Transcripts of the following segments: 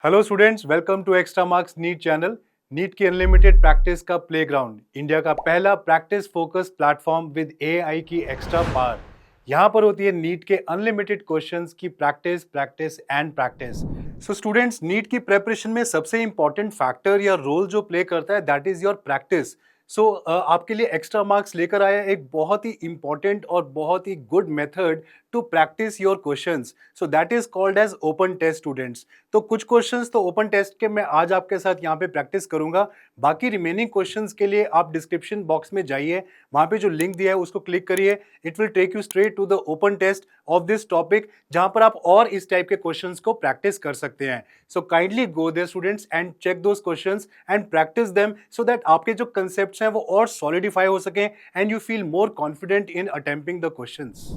Hello students, welcome to Extramarks NEET channel. NEET की unlimited practice का playground, India का पहला practice focus platform with AI की extra power. यहाँ पर होती है नीट के अनलिमिटेड क्वेश्चंस की practice practice and practice. So students, NEET की प्रेपरेशन में सबसे इंपॉर्टेंट फैक्टर या रोल जो प्ले करता है that is your practice. So आपके लिए एक्स्ट्रा मार्क्स लेकर आया एक बहुत ही इंपॉर्टेंट और बहुत ही good method to practice your questions. So that is called as open test students. तो कुछ क्वेश्चंस तो ओपन टेस्ट के मैं आज आपके साथ यहाँ पे प्रैक्टिस करूंगा। बाकी रिमेनिंग क्वेश्चंस के लिए आप डिस्क्रिप्शन बॉक्स में जाइए, वहां पे जो लिंक दिया है उसको क्लिक करिए। It will take you straight to the open test of this topic, जहां पर आप और इस टाइप के क्वेश्चंस को प्रैक्टिस कर सकते हैं। So kindly go there students and check those questions and practice them so that आपके जो कंसेप्ट्स हैं वो और सॉलिडिफाई हो सकें and you feel more confident in attempting the questions.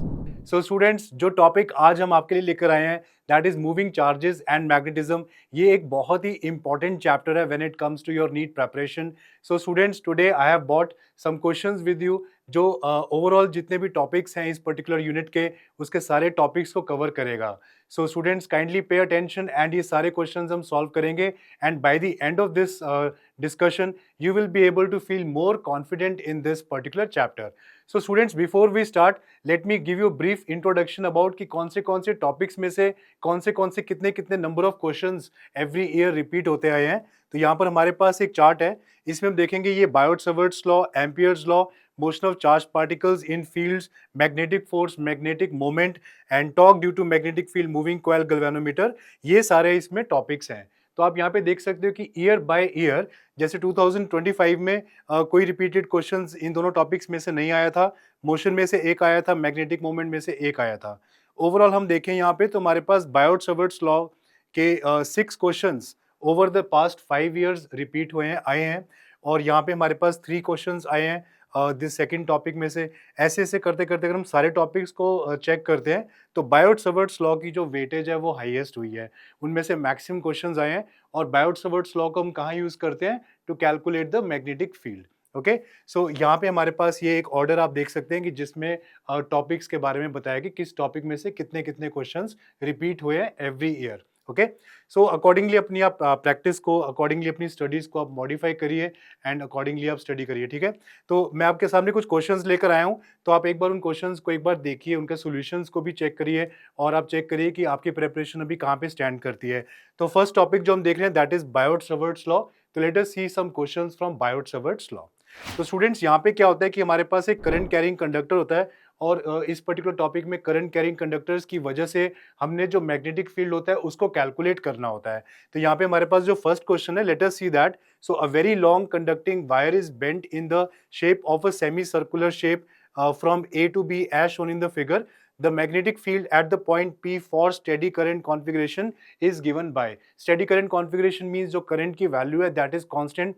So students, जो टॉपिक आज हम आपके लिए लेकर आए हैं that is moving charges and magnetism. ये एक बहुत ही इंपॉर्टेंट चैप्टर है when it comes to your NEET preparation. So students, today I have bought some questions with you जो ओवरऑल जितने भी टॉपिक्स हैं इस पर्टिकुलर यूनिट के, उसके सारे टॉपिक्स को कवर करेगा। So students, kindly pay attention and ये सारे क्वेश्चंस हम सॉल्व करेंगे and by the end of this discussion you will be able to feel more confident in this particular chapter. So students, before we start, let me give you a brief introduction about कि कौन से topics में से कौन से कितने कितने number of questions every year repeat होते आए हैं। तो यहाँ पर हमारे पास एक चार्ट है, इसमें हम देखेंगे ये Biot Savart's law, Ampere's law, motion of charge particles in fields, magnetic force, magnetic moment and torque due to magnetic field, moving coil, galvanometer, ये सारे इसमें टॉपिक्स हैं। तो आप यहाँ पे देख सकते हो कि ईयर बाय ईयर जैसे 2025 में कोई रिपीटेड क्वेश्चंस इन दोनों टॉपिक्स में से नहीं आया था। मोशन में से एक आया था, मैग्नेटिक मोमेंट में से एक आया था। ओवरऑल हम देखें यहाँ पे तो हमारे पास बायोट-सवर्ट्स लॉ के 6 questions over the past 5 years repeat हुए हैं, आए हैं। और यहाँ पे हमारे पास 3 क्वेश्चंस आए हैं दिस सेकंड टॉपिक में से। ऐसे-ऐसे करते-करते अगर हम सारे टॉपिक्स को चेक करते हैं तो बायोट-सवर्ट्स लॉ की जो वेटेज है वो हाईएस्ट हुई है। उनमें से मैक्सिमम क्वेश्चंस आए हैं और बायोट-सवर्ट्स लॉ को हम कहाँ यूज़ करते हैं? To calculate the magnetic field. Okay, so यहाँ पे हमारे पास ये एक ऑर्डर आप देख सकते हैं कि जिसमें टॉपिक्स के बारे में बताया कि किस टॉपिक में से कितने-कितने क्वेश्चंस रिपीट हुए हैं every year. Okay, so accordingly अपनी आप प्रैक्टिस को, अकॉर्डिंगली अपनी स्टडीज को आप मॉडिफाई करिए एंड अकॉर्डिंगली आप स्टडी करिए। ठीक है, तो मैं आपके सामने कुछ क्वेश्चंस लेकर आया हूँ, तो आप एक बार उन क्वेश्चंस को एक बार देखिए, उनके सॉल्यूशंस को भी चेक करिए और आप चेक करिए कि आपकी प्रिपरेशन अभी कहाँ पे स्टैंड करती है। तो फर्स्ट टॉपिक जो हम देख रहे हैं दैट इज बायोट-सवर्ट्स लॉ। तो let us see some questions from Biot Savart's law. तो स्टूडेंट्स, यहाँ पे क्या होता है कि हमारे पास एक करंट कैरिंग कंडक्टर होता है और इस पर्टिकुलर टॉपिक में करंट कैरिंग कंडक्टर्स की वजह से हमने जो मैग्नेटिक फील्ड होता है उसको कैलकुलेट करना होता है। तो यहाँ पे हमारे पास जो फर्स्ट क्वेश्चन है, let us see that. So a very long conducting wire is bent in the shape of a semi circular shape from A to B as shown in the figure. The magnetic field at the point P for steady current configuration is given by. Steady current configuration means जो current की value है that is constant.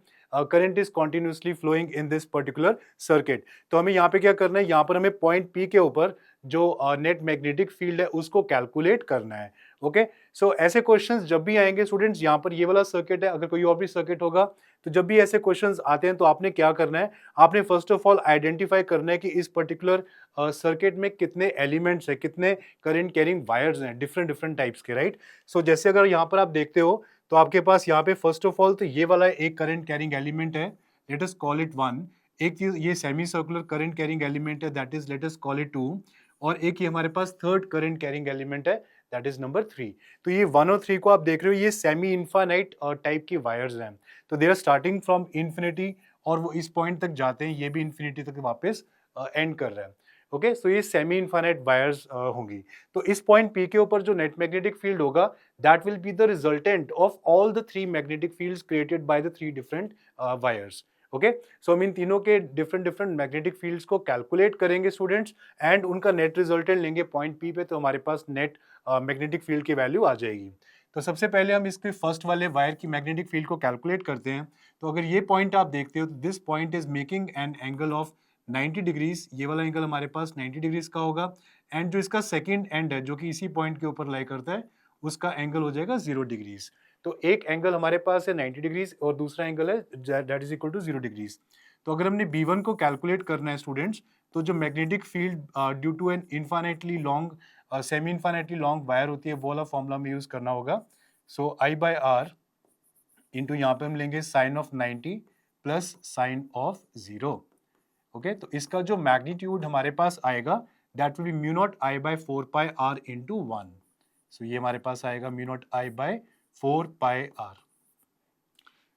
Current is continuously flowing in this particular circuit. तो हमें यहाँ पे क्या करना है, यहाँ पर हमें point P के ऊपर जो नेट मैग्नेटिक फील्ड है उसको कैलकुलेट करना है। ओके, सो ऐसे क्वेश्चंस जब भी आएंगे स्टूडेंट्स, यहाँ पर ये वाला सर्किट है, अगर कोई और भी सर्किट होगा तो जब भी ऐसे क्वेश्चंस आते हैं तो आपने क्या करना है, आपने फर्स्ट ऑफ ऑल आइडेंटिफाई करना है कि इस पर्टिकुलर सर्किट में कितने एलिमेंट्स हैं, कितने करंट कैरिंग वायर्स हैं, डिफरेंट डिफरेंट टाइप्स के, राइट। सो जैसे अगर यहाँ पर आप देखते हो तो आपके पास यहाँ पे फर्स्ट ऑफ ऑल तो ये वाला एक करंट कैरिंग एलिमेंट है, लेट अस कॉल इट 1। एक चीज ये semi circular current carrying element है, that is let us call it 2। और एक ये हमारे पास थर्ड करंट कैरिंग एलिमेंट है, दैट इज नंबर 3। तो ये 1 और 3 को आप देख रहे हो, ये सेमी इनफाइनाइट टाइप की वायर्स हैं। तो they are starting from infinity और वो इस पॉइंट तक जाते हैं, ये भी इन्फिनिटी तक वापस एंड कर रहे हैं। ओके, सो ये सेमी इनफाइनाइट वायर्स होंगी। तो इस पॉइंट पी के ऊपर जो नेट मैग्नेटिक फील्ड होगा that will be the resultant of all the 3 magnetic fields created by the 3 different wires. Okay, so हम इन तीनों के डिफरेंट डिफरेंट मैग्नेटिक फील्ड्स को कैलकुलेट करेंगे स्टूडेंट्स एंड उनका नेट रिजल्टेंट लेंगे पॉइंट पी पे, तो हमारे पास नेट मैग्नेटिक फील्ड की वैल्यू आ जाएगी। तो सबसे पहले हम इसके फर्स्ट वाले वायर की मैग्नेटिक फील्ड को कैलकुलेट करते हैं। तो अगर ये पॉइंट आप देखते हो तो this point is making an angle of 90 degrees. ये वाला एंगल हमारे पास 90 डिग्रीज का होगा एंड जो इसका सेकंड एंड है जो कि इसी पॉइंट के ऊपर लाई करता है उसका एंगल हो जाएगा 0 डिग्रीज। तो एक एंगल हमारे पास है 90 डिग्रीज और दूसरा एंगल है that is equal to 0 degrees. तो अगर हमने B1 को कैलकुलेट करना है स्टूडेंट्स, तो जो magnetic field due to an infinitely long semi infinitely long wire होती है वो वाला फॉर्मूला में यूज करना होगा। So I by R into यहाँ पे हम लेंगे sine of 90 plus sine of 0। Okay, तो इसका जो मैग्नीट्यूड हमारे पास आएगा that will be mu not I by 4 pi R into 1। So ये हमारे पास आएगा mu not I by 4 pi R.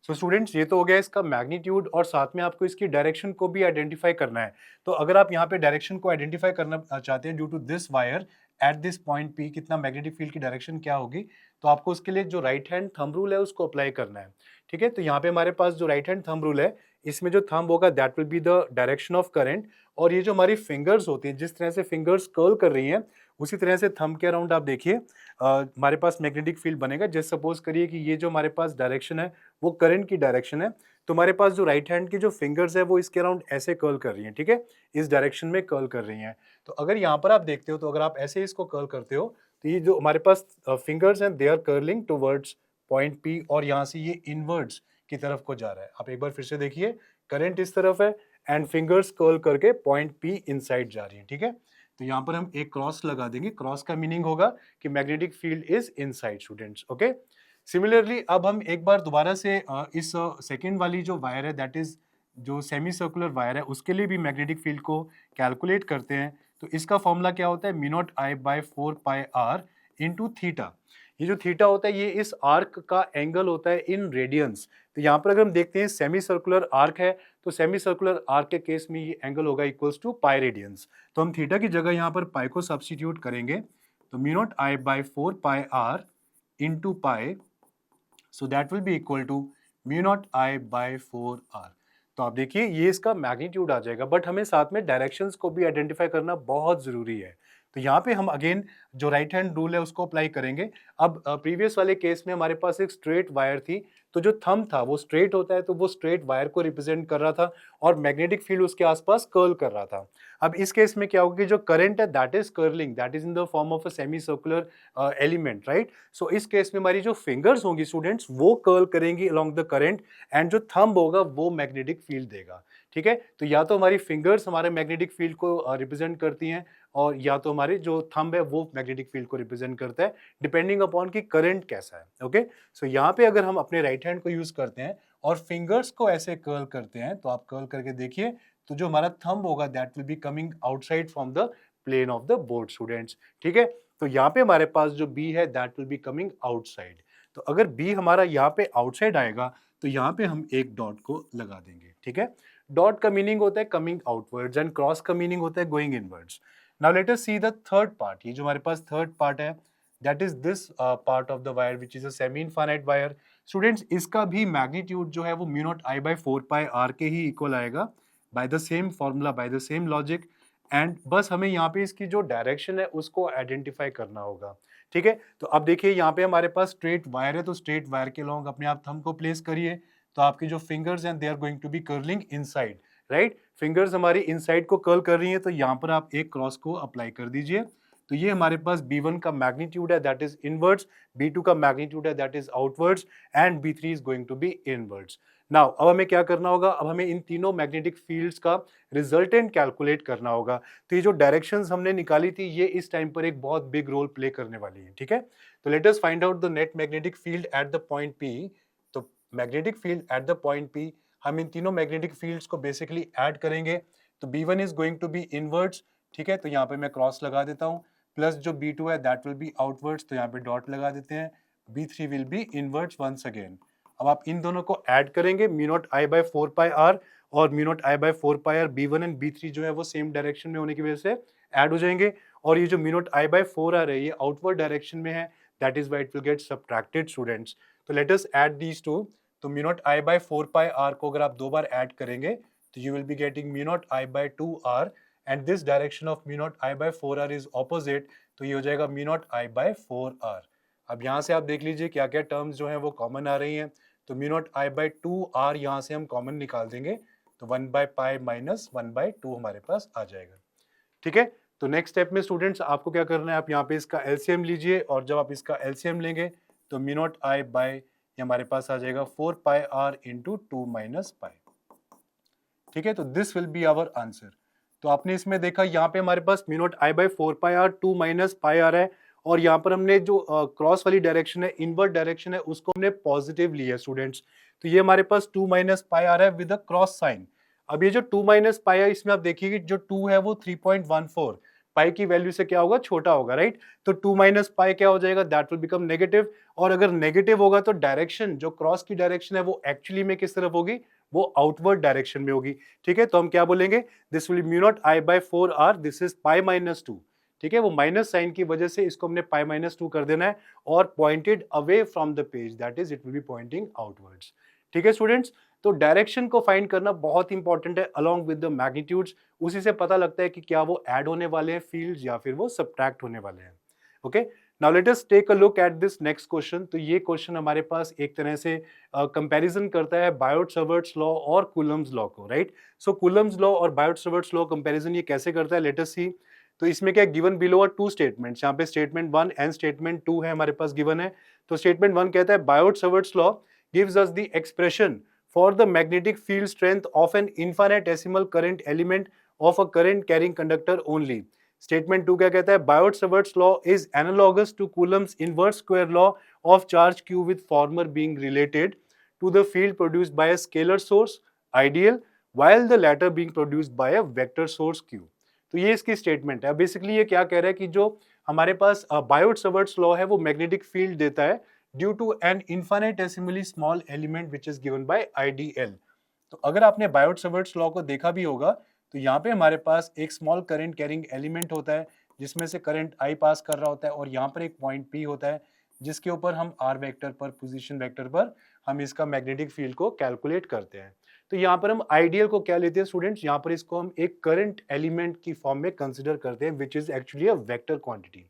So students, ये तो हो गया इसका मैग्नीट्यूड और साथ में आपको इसकी डायरेक्शन को भी आइडेंटिफाई करना है। तो अगर आप यहाँ पे डायरेक्शन को आइडेंटिफाई करना चाहते हैं due to this wire at this point P, कितना मैग्नेटिक फील्ड की डायरेक्शन क्या होगी, तो आपको उसके लिए जो राइट हैंड थंब रूल है उसको अप्लाई करना है। ठीक है, तो यहाँ पे हमारे पास जो राइट हैंड थंब रूल है, इसमें जो थंब होगा that will be the direction of current. और ये जो हमारी फिंगर्स होती हैं, जिस तरह से फिंगर्स कर्ल कर रही हैं, उसी तरह से थंब के अराउंड आप देखिए हमारे पास मैग्नेटिक फील्ड बनेगा। जैसे सपोज करिए कि ये जो हमारे पास डायरेक्शन है वो करंट की डायरेक्शन है, तो हमारे पास जो राइट हैंड की जो फिंगर्स है वो इसके अराउंड ऐसे कर्ल कर रही हैं। ठीक है, इस डायरेक्शन में कर्ल कर रही हैं। तो अगर यहाँ पर आप देखते हो, तो अगर आप ऐसे इसको कर्ल करते हो, तो ये जो हमारे पास फिंगर्स हैं they are curling towards point P, और यहाँ से ये इनवर्ड्स की तरफ को जा रहा है। आप एक बार फिर से देखिए, करंट इस तरफ है एंड फिंगर्स कर्ल करके पॉइंट पी इनसाइड जा रही है। ठीक है, तो यहाँ पर हम एक क्रॉस लगा देंगे। क्रॉस का मीनिंग होगा कि magnetic field is inside students. Okay, similarly अब हम एक बार दोबारा से इस सेकेंड वाली जो वायर है दैट इज जो सेमी सर्कुलर वायर है, उसके लिए भी मैग्नेटिक फील्ड को कैलकुलेट करते हैं। तो इसका फॉर्मूला क्या होता है, mu not I by 4 pi R into theta. ये जो थीटा होता है ये इस आर्क का एंगल होता है इन रेडियंस। तो यहाँ पर अगर हम देखते हैं सेमी सर्कुलर आर्क है, तो सेमी सर्कुलर आर्क के केस में ये एंगल होगा इक्वल्स टू पाई रेडियंस। तो हम थीटा की जगह यहाँ पर पाई को सब्स्टिट्यूट करेंगे, तो mu not I by 4 pi R into pi, so that will be equal to mu not I by 4 R. तो आप देखिए ये इसका मैग्नीट्यूड आ जाएगा, बट हमें साथ में डायरेक्शंस को भी आइडेंटिफाई करना बहुत जरूरी है। तो यहाँ पे हम अगेन जो राइट हैंड रूल है उसको अप्लाई करेंगे। अब प्रीवियस वाले केस में हमारे पास एक स्ट्रेट वायर थी, तो जो थंब था वो स्ट्रेट होता है, तो वो स्ट्रेट वायर को रिप्रेजेंट कर रहा था और मैग्नेटिक फील्ड उसके आसपास कर्ल कर रहा था। अब इस केस में क्या होगा कि जो करंट है that is curling, that is in the form of a semi circular element, right. So इस केस में हमारी जो फिंगर्स होंगी स्टूडेंट्स वो कर्ल करेंगी अलोंग द करंट, एंड जो थंब होगा वो मैग्नेटिक फील्ड देगा। ठीक है, तो या तो हमारी फिंगर्स हमारे मैग्नेटिक फील्ड को रिप्रेजेंट करती हैं, और या तो हमारे जो थंब है वो मैग्नेटिक फील्ड को रिप्रेजेंट करता है, डिपेंडिंग अपॉन कि करंट कैसा है। ओके, सो यहाँ पे अगर हम अपने राइट हैंड को यूज करते हैं और फिंगर्स को ऐसे कर्ल करते हैं, तो आप कर्ल करके देखिए, तो जो हमारा थंब होगा that will be coming outside from the plane of the board students. ठीक है, तो यहाँ पे हमारे पास जो बी है that will be coming outside. तो अगर बी हमारा यहाँ पे आउटसाइड आएगा, तो यहाँ पे हम एक डॉट को लगा देंगे। ठीक है, डॉट का मीनिंग होता है कमिंग आउटवर्ड्स एंड क्रॉस का मीनिंग होता है going inwards. Now let us see the third part. ये जो हमारे पास थर्ड पार्ट है that is this part of the wire which is a semi infinite wire. Students, इसका भी मैग्नीट्यूड जो है वो mu not I by 4 pi R के ही इक्वल आएगा, by the same formula, by the same logic. And बस हमें यहाँ पे इसकी जो डायरेक्शन है उसको आइडेंटिफाई करना होगा। ठीक है, तो अब देखिए यहाँ पे हमारे पास स्ट्रेट वायर है, तो स्ट्रेट वायर के लॉन्ग अपने आप थंब को प्लेस करिए, तो आपकी जो फिंगर्स हैं they are going to be curling inside, right. Fingers हमारी इनसाइड को कर्ल कर रही हैं, तो यहाँ पर आप एक क्रॉस को अप्लाई कर दीजिए। तो ये हमारे पास B1 का मैग्नीट्यूड है दैट इज इनवर्ड्स, B2 का मैग्नीट्यूड है that is outwards, and B3 is going to be inwards. Now अब हमें क्या करना होगा, अब हमें इन तीनों मैग्नेटिक फील्ड्स का रिजल्टेंट कैलकुलेट करना होगा। तो ये जो डायरेक्शंस हमने निकाली थी ये इस टाइम पर एक बहुत बिग रोल प्ले करने वाली है। ठीक है, तो let us find out the net magnetic field at the point P। तो magnetic field at the point P, हम इन तीनों मैग्नेटिक फील्ड्स को बेसिकली ऐड करेंगे, तो B1 is going to be inwards. ठीक है, तो यहाँ पे मैं क्रॉस लगा देता हूँ, प्लस जो B2 है दैट विल बी आउटवर्ड्स, तो यहाँ पे डॉट लगा देते हैं, B3 will be inwards once again. अब आप इन दोनों को ऐड करेंगे, mu not I by 4 pi R और mu not I by 4 pi R, B1 and B3 जो है वो सेम डायरेक्शन में होने की वजह से ऐड हो जाएंगे, और ये जो mu not I by 4 R है ये आउटवर्ड डायरेक्शन में है, that is why it will get subtracted students. तो let us add these two. तो mu not I by 4 pi R को अगर आप दो बार ऐड करेंगे, तो you will be getting mu not I by 2 R, and this direction of mu not I by 4 R is opposite, तो ये हो जाएगा mu not I by 4 R. अब यहाँ से आप देख लीजिए क्या क्या टर्म्स जो हैं वो कॉमन आ रही हैं, तो mu not I by 2 R यहाँ से हम कॉमन निकाल देंगे, तो 1 बाय पाई माइनस 1 बाय 2 हमारे पास आ जाएगा। ठीक है, तो नेक्स्ट स्टेप में स्टूडेंट्स आपको क्या करना है, आप यहाँ पे इसका एलसीएम लीजिए, और जब आप इसका एलसीएम लेंगे तो म्यू नॉट आई बाय ये हमारे पास आ जाएगा 4 pi R into 2 minus pi. ठीक है, तो this will be our answer. तो आपने इसमें देखा यहाँ पे हमारे पास mu not I by 4 pi R 2 minus pi आ रहा है, और यहाँ पर हमने जो क्रॉस वाली डायरेक्शन है, इनवर्ट डायरेक्शन है, उसको हमने पॉजिटिव लिया है स्टूडेंट्स। तो ये हमारे पास 2 माइनस पाई आ रहा है विद अ क्रॉस साइन। अब ये जो 2 माइनस पाई है, इसमें आप देखिए कि जो 2 है वो 3.14 पाई की वैल्यू से क्या होगा, छोटा होगा, राइट। तो 2 माइनस पाई क्या हो जाएगा, दैट विल बिकम नेगेटिव। और अगर नेगेटिव होगा तो डायरेक्शन, जो क्रॉस की डायरेक्शन है वो एक्चुअली में किस तरफ होगी, वो आउटवर्ड डायरेक्शन में होगी। ठीक है, तो हम क्या बोलेंगे, this will mu not I by 4 R, this is pi minus 2। ठीक है, वो माइनस साइन की वजह से इसको हमने पाई माइनस 2 कर देना है और pointed away from the page, that is it will be pointing outwards. ठीक है स्टूडेंट्स, तो डायरेक्शन को फाइंड करना बहुत इंपॉर्टेंट है अलोंग विद द मैग्नीट्यूड्स। उसी से पता लगता है कि क्या वो ऐड होने वाले हैं फील्ड्स या फिर वो सब्ट्रैक्ट होने वाले हैं। Okay, now let us take a look at this next question. तो ये क्वेश्चन हमारे पास एक तरह से कंपैरिजन करता है बायोट-सवर्ट्स लॉ और कूलम्स लॉ को, राइट। सो कूलम्स लॉ और बायोट-सवर्ट्स लॉ कंपैरिजन ये कैसे करता है, लेट अस सी। तो इसमें क्या given below are two statements, यहाँ पे स्टेटमेंट 1 एंड स्टेटमेंट 2 है हमारे पास गिवन है। तो स्टेटमेंट 1 कहता है Biot Savart's law gives us the expression for the magnetic field strength of an infinitesimal current element of a current carrying conductor only. Statement 2 क्या कहता है, Biot-Savart's law is analogous to Coulomb's inverse square law of charge q with former being related to the field produced by a scalar source ideal while the latter being produced by a vector source q. तो ये इसकी statement है। Basically ये क्या कह रहा है कि जो हमारे पास बायोट-सवर्ट्स लॉ है वो मैग्नेटिक फील्ड देता है due to an infinitesimally small element which is given by IDL। तो अगर आपने बायोट-सवर्ट्स लॉ को देखा भी होगा तो यहाँ पे हमारे पास एक स्मॉल करंट कैरिंग एलिमेंट होता है जिसमें से करंट I पास कर रहा होता है और यहाँ पर एक पॉइंट P होता है जिसके ऊपर हम R वेक्टर पर, पोजीशन वेक्टर पर हम इसका मैग्नेटिक फील्ड को कैलकुलेट करते हैं। तो यहाँ पर हम आइडियल को क्या लेते हैं स्टूडेंट्स, यहाँ पर इसको हम एक करंट एलिमेंट की फॉर्म में कंसिडर करते हैं which is actually a vector quantity.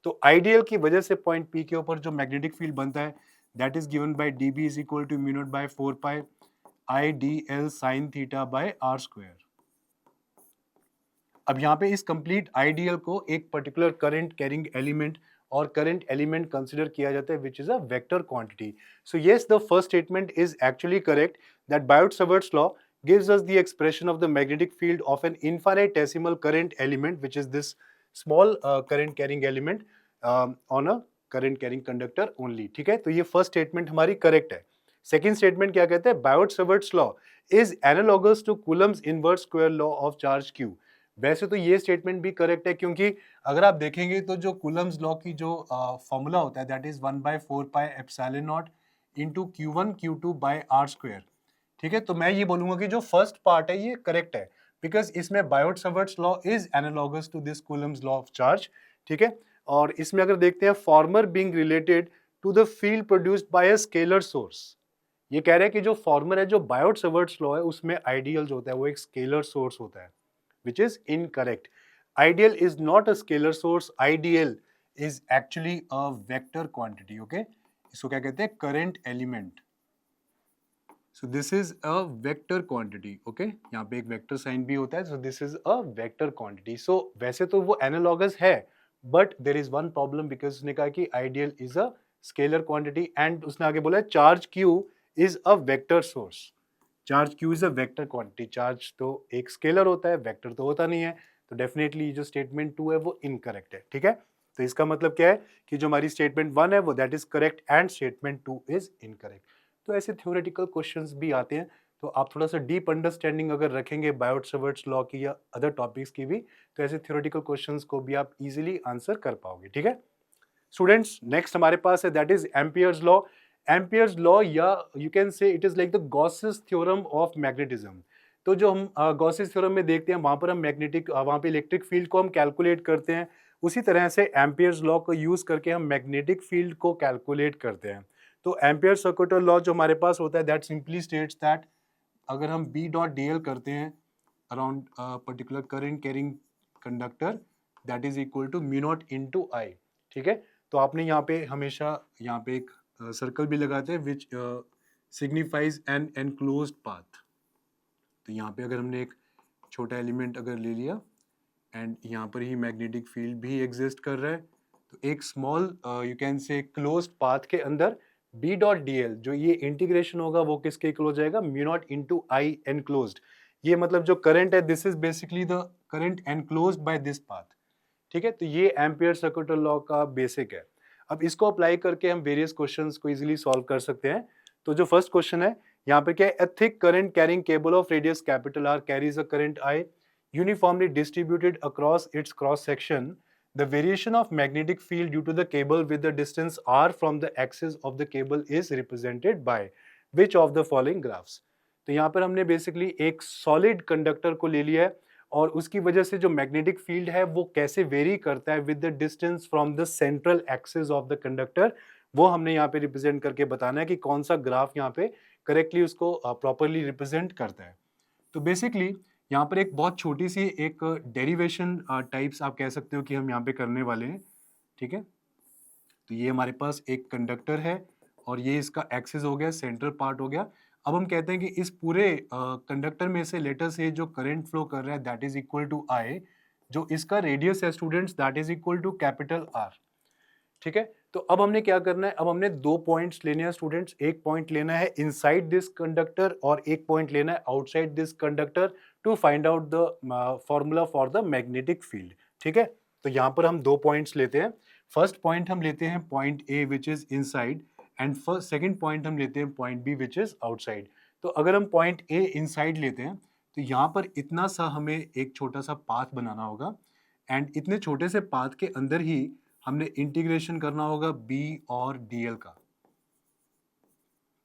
तो आइडियल की वजह से पॉइंट P के ऊपर जो मैग्नेटिक फील्ड बनता है that is given by dB is equal to mu naught by 4 pi IDL sin theta by R square. अब यहाँ पे इस कंप्लीट आइडियल को एक पर्टिकुलर करंट कैरिंग एलिमेंट और करंट एलिमेंट कंसिडर किया जाता है which is a vector quantity. So yes, the first statement is actually correct that Biot Savart's law gives us the expression of the magnetic field of an infinitesimal current element which is this small current carrying element on a current carrying conductor only। ठीक है, तो ये first statement हमारी correct है। Second statement क्या कहते हैं, Biot Savart's law is analogous to Coulomb's inverse square law of charge q। वैसे तो ये स्टेटमेंट भी करेक्ट है क्योंकि अगर आप देखेंगे तो जो कूलम्स लॉ की जो फॉर्मूला होता है that is 1/4 pi epsilon not into q1 q2 by r square. ठीक है, तो मैं ये बोलूंगा कि जो फर्स्ट पार्ट है ये करेक्ट है बिकॉज इसमें Biot Savart's law is analogous to this Coulomb's law of charge. ठीक है, और इसमें अगर देखते हैं former being related to the field produced by a scalar source. ये कह रहे हैं कि जो फॉर्मर है, जो बायोट-सवर्ट्स लॉ है, उसमें आइडियल जो होता है वो एक स्केलर सोर्स होता है which is incorrect. Ideal is not a scalar source. Ideal is actually a vector quantity. Okay, इसको क्या कहते हैं, current element. So this is a vector quantity. Okay, यहाँ पे एक vector sign भी होता है. So this is a vector quantity. So वैसे तो वो analogous है, but there is one problem because उसने कहा कि ideal is a scalar quantity and उसने आगे बोला charge q is a vector source. Charge q is a vector quantity. Charge तो एक स्केलर होता है, वेक्टर तो होता नहीं है, तो डेफिनेटली जो स्टेटमेंट 2 है वो इनकरेक्ट है। ठीक है, तो इसका मतलब क्या है कि जो हमारी स्टेटमेंट 1 है वो that is correct and statement 2 is incorrect. तो ऐसे थ्योरेटिकल क्वेश्चंस भी आते हैं, तो आप थोड़ा सा डीप अंडरस्टैंडिंग अगर रखेंगे बायोट-सवर्ट्स लॉ की या अदर टॉपिक्स की भी, तो ऐसे थ्योरेटिकल क्वेश्चंस को भी आप इजीली आंसर कर पाओगे। ठीक है स्टूडेंट्स, नेक्स्ट हमारे पास है that is Ampere's law. Ampere's law या you can say it is like the Gauss's theorem of magnetism. तो जो हम गॉसेस थ्योरम में देखते हैं वहां पर हम मैग्नेटिक वहां पे इलेक्ट्रिक फील्ड को हम कैलकुलेट करते हैं, उसी तरह से एम्पियर्स लॉ को यूज करके हम मैग्नेटिक फील्ड को कैलकुलेट करते हैं। तो एम्पियर सर्कुलर लॉ जो हमारे पास होता है दैट सिंपली स्टेट्स दैट अगर हम बी डॉट डी एल करते हैं around particular current carrying conductor that is equal to mu not into I. ठीक है, तो आपने यहाँ पे हमेशा यहाँ पे एक सर्कल भी लगाते हैं विच सिग्निफाइज एन एनक्लोज्ड पाथ। तो यहाँ पे अगर हमने एक छोटा एलिमेंट अगर ले लिया एंड यहाँ पर ही मैग्नेटिक फील्ड भी एग्जिस्ट कर रहा है, तो एक स्मॉल यू कैन से क्लोज्ड पाथ के अंदर बी डॉट डी एल जो ये इंटीग्रेशन होगा वो किसके इक्वल हो जाएगा, mu not into I enclosed. ये मतलब जो करंट है this is basically the current enclosed by this path. ठीक है, तो ये एम्पियर सर्कुलर लॉ का बेसिक है। अब इसको अप्लाई करके हम वेरियस क्वेश्चंस को इजीली सॉल्व कर सकते हैं। तो जो फर्स्ट क्वेश्चन है यहाँ पे क्या है, a thick current carrying cable of radius capital R carries a current I uniformly distributed across its cross section. The variation of magnetic field due to the cable with the distance R from the axis of the cable is represented by which of the following graphs? तो यहाँ पर हमने basically एक solid conductor को ले लिया है और उसकी वजह से जो मैग्नेटिक फील्ड है वो कैसे वेरी करता है with the distance from the central axis of the conductor, वो हमने यहाँ पे रिप्रेजेंट करके बताना है कि कौन सा ग्राफ यहाँ पे करेक्टली उसको प्रॉपरली रिप्रेजेंट करता है। तो बेसिकली यहाँ पर एक बहुत छोटी सी एक डेरिवेशन टाइप्स आप कह सकते हो कि हम यहाँ पे करने वाले हैं। ठीक है, तो ये हमारे पास एक कंडक्टर है और ये इसका एक्सिस हो गया, सेंट्रल पार्ट हो गया। अब हम कहते हैं कि इस पूरे कंडक्टर में से लेटर से जो करंट फ्लो कर रहा है that is equal to I, जो इसका रेडियस है students that is equal to capital R. ठीक है, तो अब हमने क्या करना है, अब हमने दो पॉइंट्स लेने हैं स्टूडेंट्स। एक पॉइंट लेना है इनसाइड दिस कंडक्टर और एक पॉइंट लेना है outside this conductor to find out the formula for the magnetic field. ठीक है, तो यहाँ पर हम दो पॉइंट्स लेते हैं। फर्स्ट पॉइंट हम लेते हैं point A which is inside and first second point हम लेते हैं point B which is outside. तो अगर हम पॉइंट ए इनसाइड लेते हैं तो यहाँ पर इतना सा हमें एक छोटा सा पाथ बनाना होगा एंड इतने छोटे से पाथ के अंदर ही हमने इंटीग्रेशन करना होगा बी और डीएल का।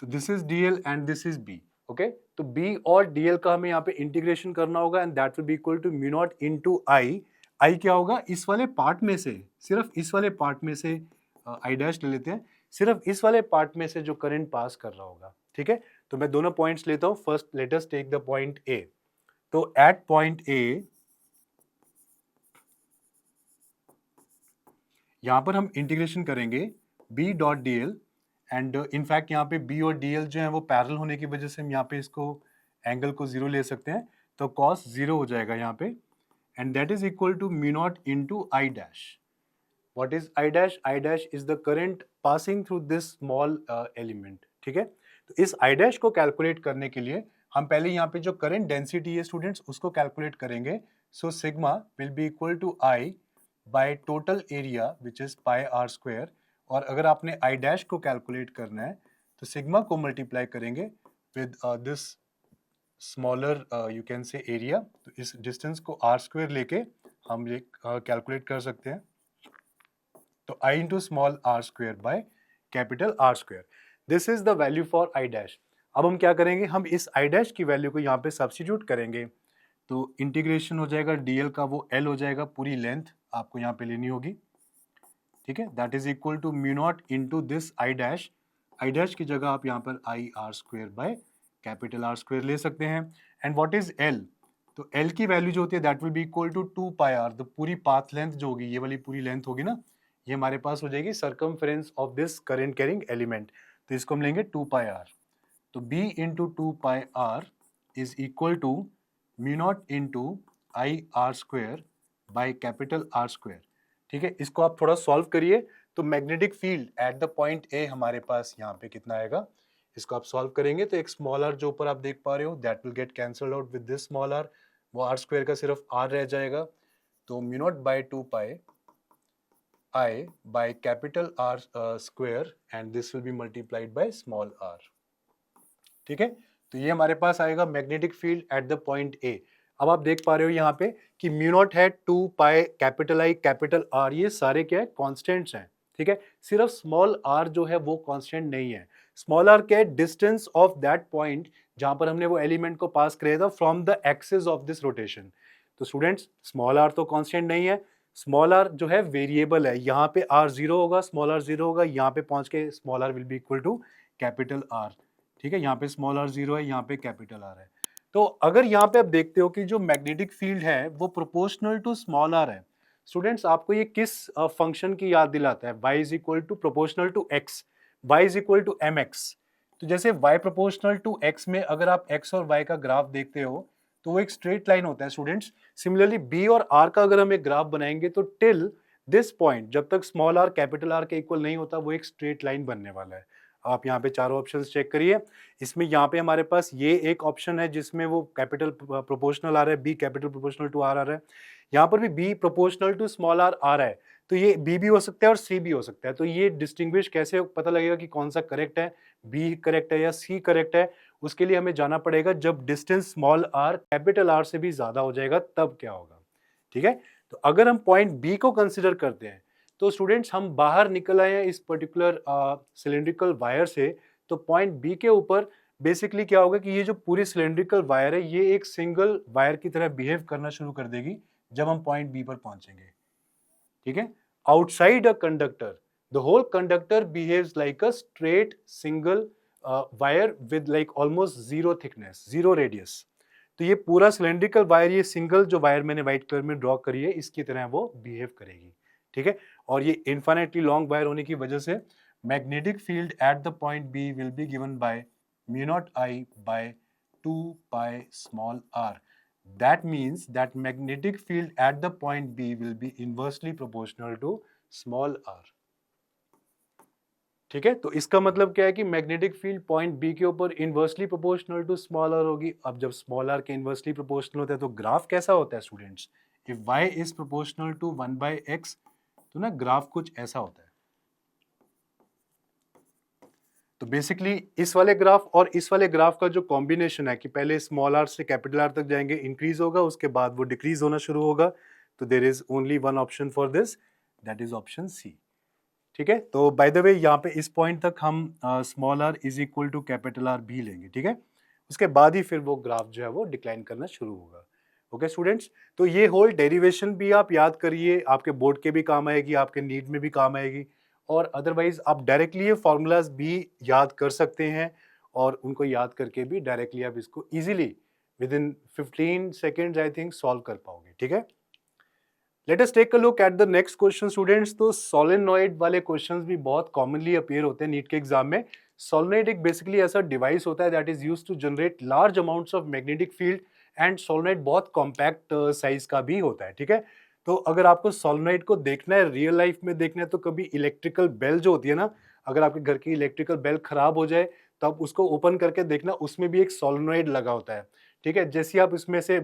तो this is DL and this is B. Okay, तो बी और डीएल का हमें यहाँ पे इंटीग्रेशन करना होगा and that will be equal to mu not into I. I क्या होगा, इस वाले पार्ट में से, सिर्फ इस वाले पार्ट में से आई डैश ले लेते हैं, सिर्फ इस वाले पार्ट में से जो करंट पास कर रहा होगा। ठीक है, तो मैं दोनों पॉइंट्स लेता हूं। First let us take the point A. तो एट पॉइंट ए यहां पर हम इंटीग्रेशन करेंगे B dot D L and in fact यहाँ पे बी और डी एल जो है वो पैरेलल होने की वजह से हम यहाँ पे इसको एंगल को जीरो ले सकते हैं। तो कॉस जीरो हो जाएगा यहाँ पे and that is equal to mu not into I dash. What is I dash? I dash is the current passing through this small element. ठीक है, तो इस I dash को कैलकुलेट करने के लिए हम पहले यहाँ पे जो करंट डेंसिटी है स्टूडेंट्स उसको कैलकुलेट करेंगे। So sigma will be equal to I by total area which is pi R square. और अगर आपने I dash को कैलकुलेट करना है तो सिग्मा को मल्टीप्लाई करेंगे with this smaller you can से एरिया। तो इस डिस्टेंस को आर स्क्वायर लेके हम ये कैलकुलेट कर सकते हैं। तो I into small r square by capital R square. This is the value for I dash. अब हम क्या करेंगे, हम इस I dash की वैल्यू को यहाँ पे सब्स्टिट्यूट करेंगे तो इंटीग्रेशन हो जाएगा dl का वो L हो जाएगा, पूरी लेंथ आपको यहाँ पे लेनी होगी। ठीक है, that is equal to mu not into this I dash। I dash की जगह आप यहाँ पर I R square by capital R square ले सकते हैं। And what is L? तो L की वैल्यू जो होती है that will be equal to 2 pi r। तो पूरी पाथ लेंथ जो होगी, ये वाली पूरी लेंथ होगी ना, ये हमारे पास हो जाएगी circumference of this current carrying element. तो इसको हम लेंगे 2 पाई आर। तो B into 2 pi R is equal to mu not into I R square by capital R square. ठीक है, इसको आप थोड़ा सॉल्व करिए तो magnetic field at the point A हमारे पास यहाँ पे कितना आएगा, इसको आप सॉल्व करेंगे तो एक स्मॉल आर जो ऊपर आप देख पा रहे हो that will get cancelled out with this small R, वो आर स्क्वेयर का सिर्फ आर रह जाएगा। तो mu not by 2 pi I by capital R square and this will be multiplied by small r. ठीक है, तो ये हमारे पास आएगा magnetic field at the point ए। अब आप देख पा रहे हो यहाँ पे कि म्यू नॉट है 2 pi capital I capital R, ये सारे क्या है, कॉन्स्टेंट्स हैं। ठीक है, सिर्फ स्मॉल r जो है वो कांस्टेंट नहीं है। स्मॉल r क्या है, डिस्टेंस ऑफ दैट पॉइंट जहां पर हमने वो एलिमेंट को पास किया था from the axis of this rotation. तो स्टूडेंट्स स्मॉल r तो कांस्टेंट नहीं है, स्मॉल आर जो है वेरिएबल है। यहाँ पे आर जीरो होगा, स्मॉल आर जीरो होगा, यहाँ पे पहुंच के small R will be equal to capital R. ठीक है, यहाँ पे स्मॉल आर जीरो है, यहाँ पे कैपिटल आर है। तो अगर यहाँ पे आप देखते हो कि जो मैग्नेटिक फील्ड है वो प्रोपोर्शनल टू स्मॉल आर है। स्टूडेंट्स आपको ये किस फंक्शन की याद दिलाता है, y is equal to proportional to x, y is equal to mx। तो जैसे y प्रोपोर्शनल टू x में अगर आप x और y का ग्राफ देखते हो तो वो एक स्ट्रेट लाइन होता है स्टूडेंट्स। सिमिलरली b और r का अगर हम एक ग्राफ बनाएंगे तो टिल दिस पॉइंट जब तक स्मॉल r कैपिटल R के इक्वल नहीं होता वो एक स्ट्रेट लाइन बनने वाला है। आप यहाँ पे चारों ऑप्शंस चेक करिए। इसमें यहाँ पे हमारे पास ये एक ऑप्शन है जिसमें वो कैपिटल प्रोपोर्शनल आ रहा है, B capital proportional to R आ रहा है। यहाँ पर भी B proportional to small R आ रहा है, तो ये बी भी हो सकता है और सी भी हो सकता है। तो ये डिस्टिंग्विश कैसे पता लगेगा कि कौन सा करेक्ट है, बी करेक्ट है या सी करेक्ट है? उसके लिए हमें जाना पड़ेगा जब distance small are capital R से भी ज्यादा हो जाएगा तब क्या होगा। ठीक है, तो अगर हम पॉइंट बी को कंसिडर करते हैं तो स्टूडेंट्स हम बाहर निकल आए हैं इस पर्टिकुलर सिलेंड्रिकल वायर से, तो पॉइंट बी के ऊपर बेसिकली क्या होगा कि ये जो पूरी सिलेंड्रिकल वायर है ये एक सिंगल वायर की तरह बिहेव करना शुरू कर देगी जब हम पॉइंट बी पर पहुंचेंगे। ठीक है, outside a conductor the whole conductor behaves like a straight single wire with like almost zero thickness, zero radius. तो ये पूरा सिलेंड्रिकल वायर, ये सिंगल जो वायर मैंने व्हाइट कलर में ड्रॉ करी है इसकी तरह वो बिहेव करेगी। ठीक है, और ये इन्फिनिटली लॉन्ग वायर होने की वजह से magnetic field at the point B will be given by mu not I by 2 pi small R. That means that magnetic field at the point B will be inversely proportional to small r. ठीक है, तो इसका मतलब क्या है कि magnetic field point B के ऊपर inversely proportional to small R होगी। अब जब स्मॉल आर के इनवर्सली प्रोपोर्शनल होता है तो ग्राफ कैसा होता है students? If y is proportional to 1/x तो ना ग्राफ कुछ ऐसा होता है। तो बेसिकली इस वाले ग्राफ और इस वाले ग्राफ का जो कॉम्बिनेशन है कि पहले स्मॉल आर से कैपिटल आर तक जाएंगे, इंक्रीज होगा, उसके बाद वो डिक्रीज होना शुरू होगा। तो there is only one option for this, that is option C. ठीक है, तो बाय द वे यहाँ पे इस पॉइंट तक हम small R is equal to capital R भी लेंगे। ठीक है, उसके बाद ही फिर वो ग्राफ जो है वो डिक्लाइन करना शुरू होगा। ओके स्टूडेंट्स, तो ये होल डेरिवेशन भी आप याद करिए, आपके बोर्ड के भी काम आएगी, आपके नीट में भी काम आएगी, और अदरवाइज आप डायरेक्टली ये फॉर्मूलाज भी याद कर सकते हैं और उनको याद करके भी डायरेक्टली आप इसको easily within 15 seconds I think solve कर पाओगे। ठीक है, let us take a look at the next question students. तो सोलेनॉइड वाले क्वेश्चंस भी बहुत कॉमनली अपीयर होते हैं नीट के एग्जाम में। सोलेनॉइड एक बेसिकली ऐसा डिवाइस होता है that is used to generate large amounts of magnetic field, and solenoid बहुत कॉम्पैक्ट साइज का भी होता है। ठीक है, तो अगर आपको सोलेनॉइड को देखना है, रियल लाइफ में देखना है, तो कभी इलेक्ट्रिकल बेल जो होती है ना, अगर आपके घर की इलेक्ट्रिकल बेल खराब हो जाए तो आप उसको ओपन करके देखना, उसमें भी एक सोलेनॉइड लगा होता है। ठीक है, जैसे आप इसमें से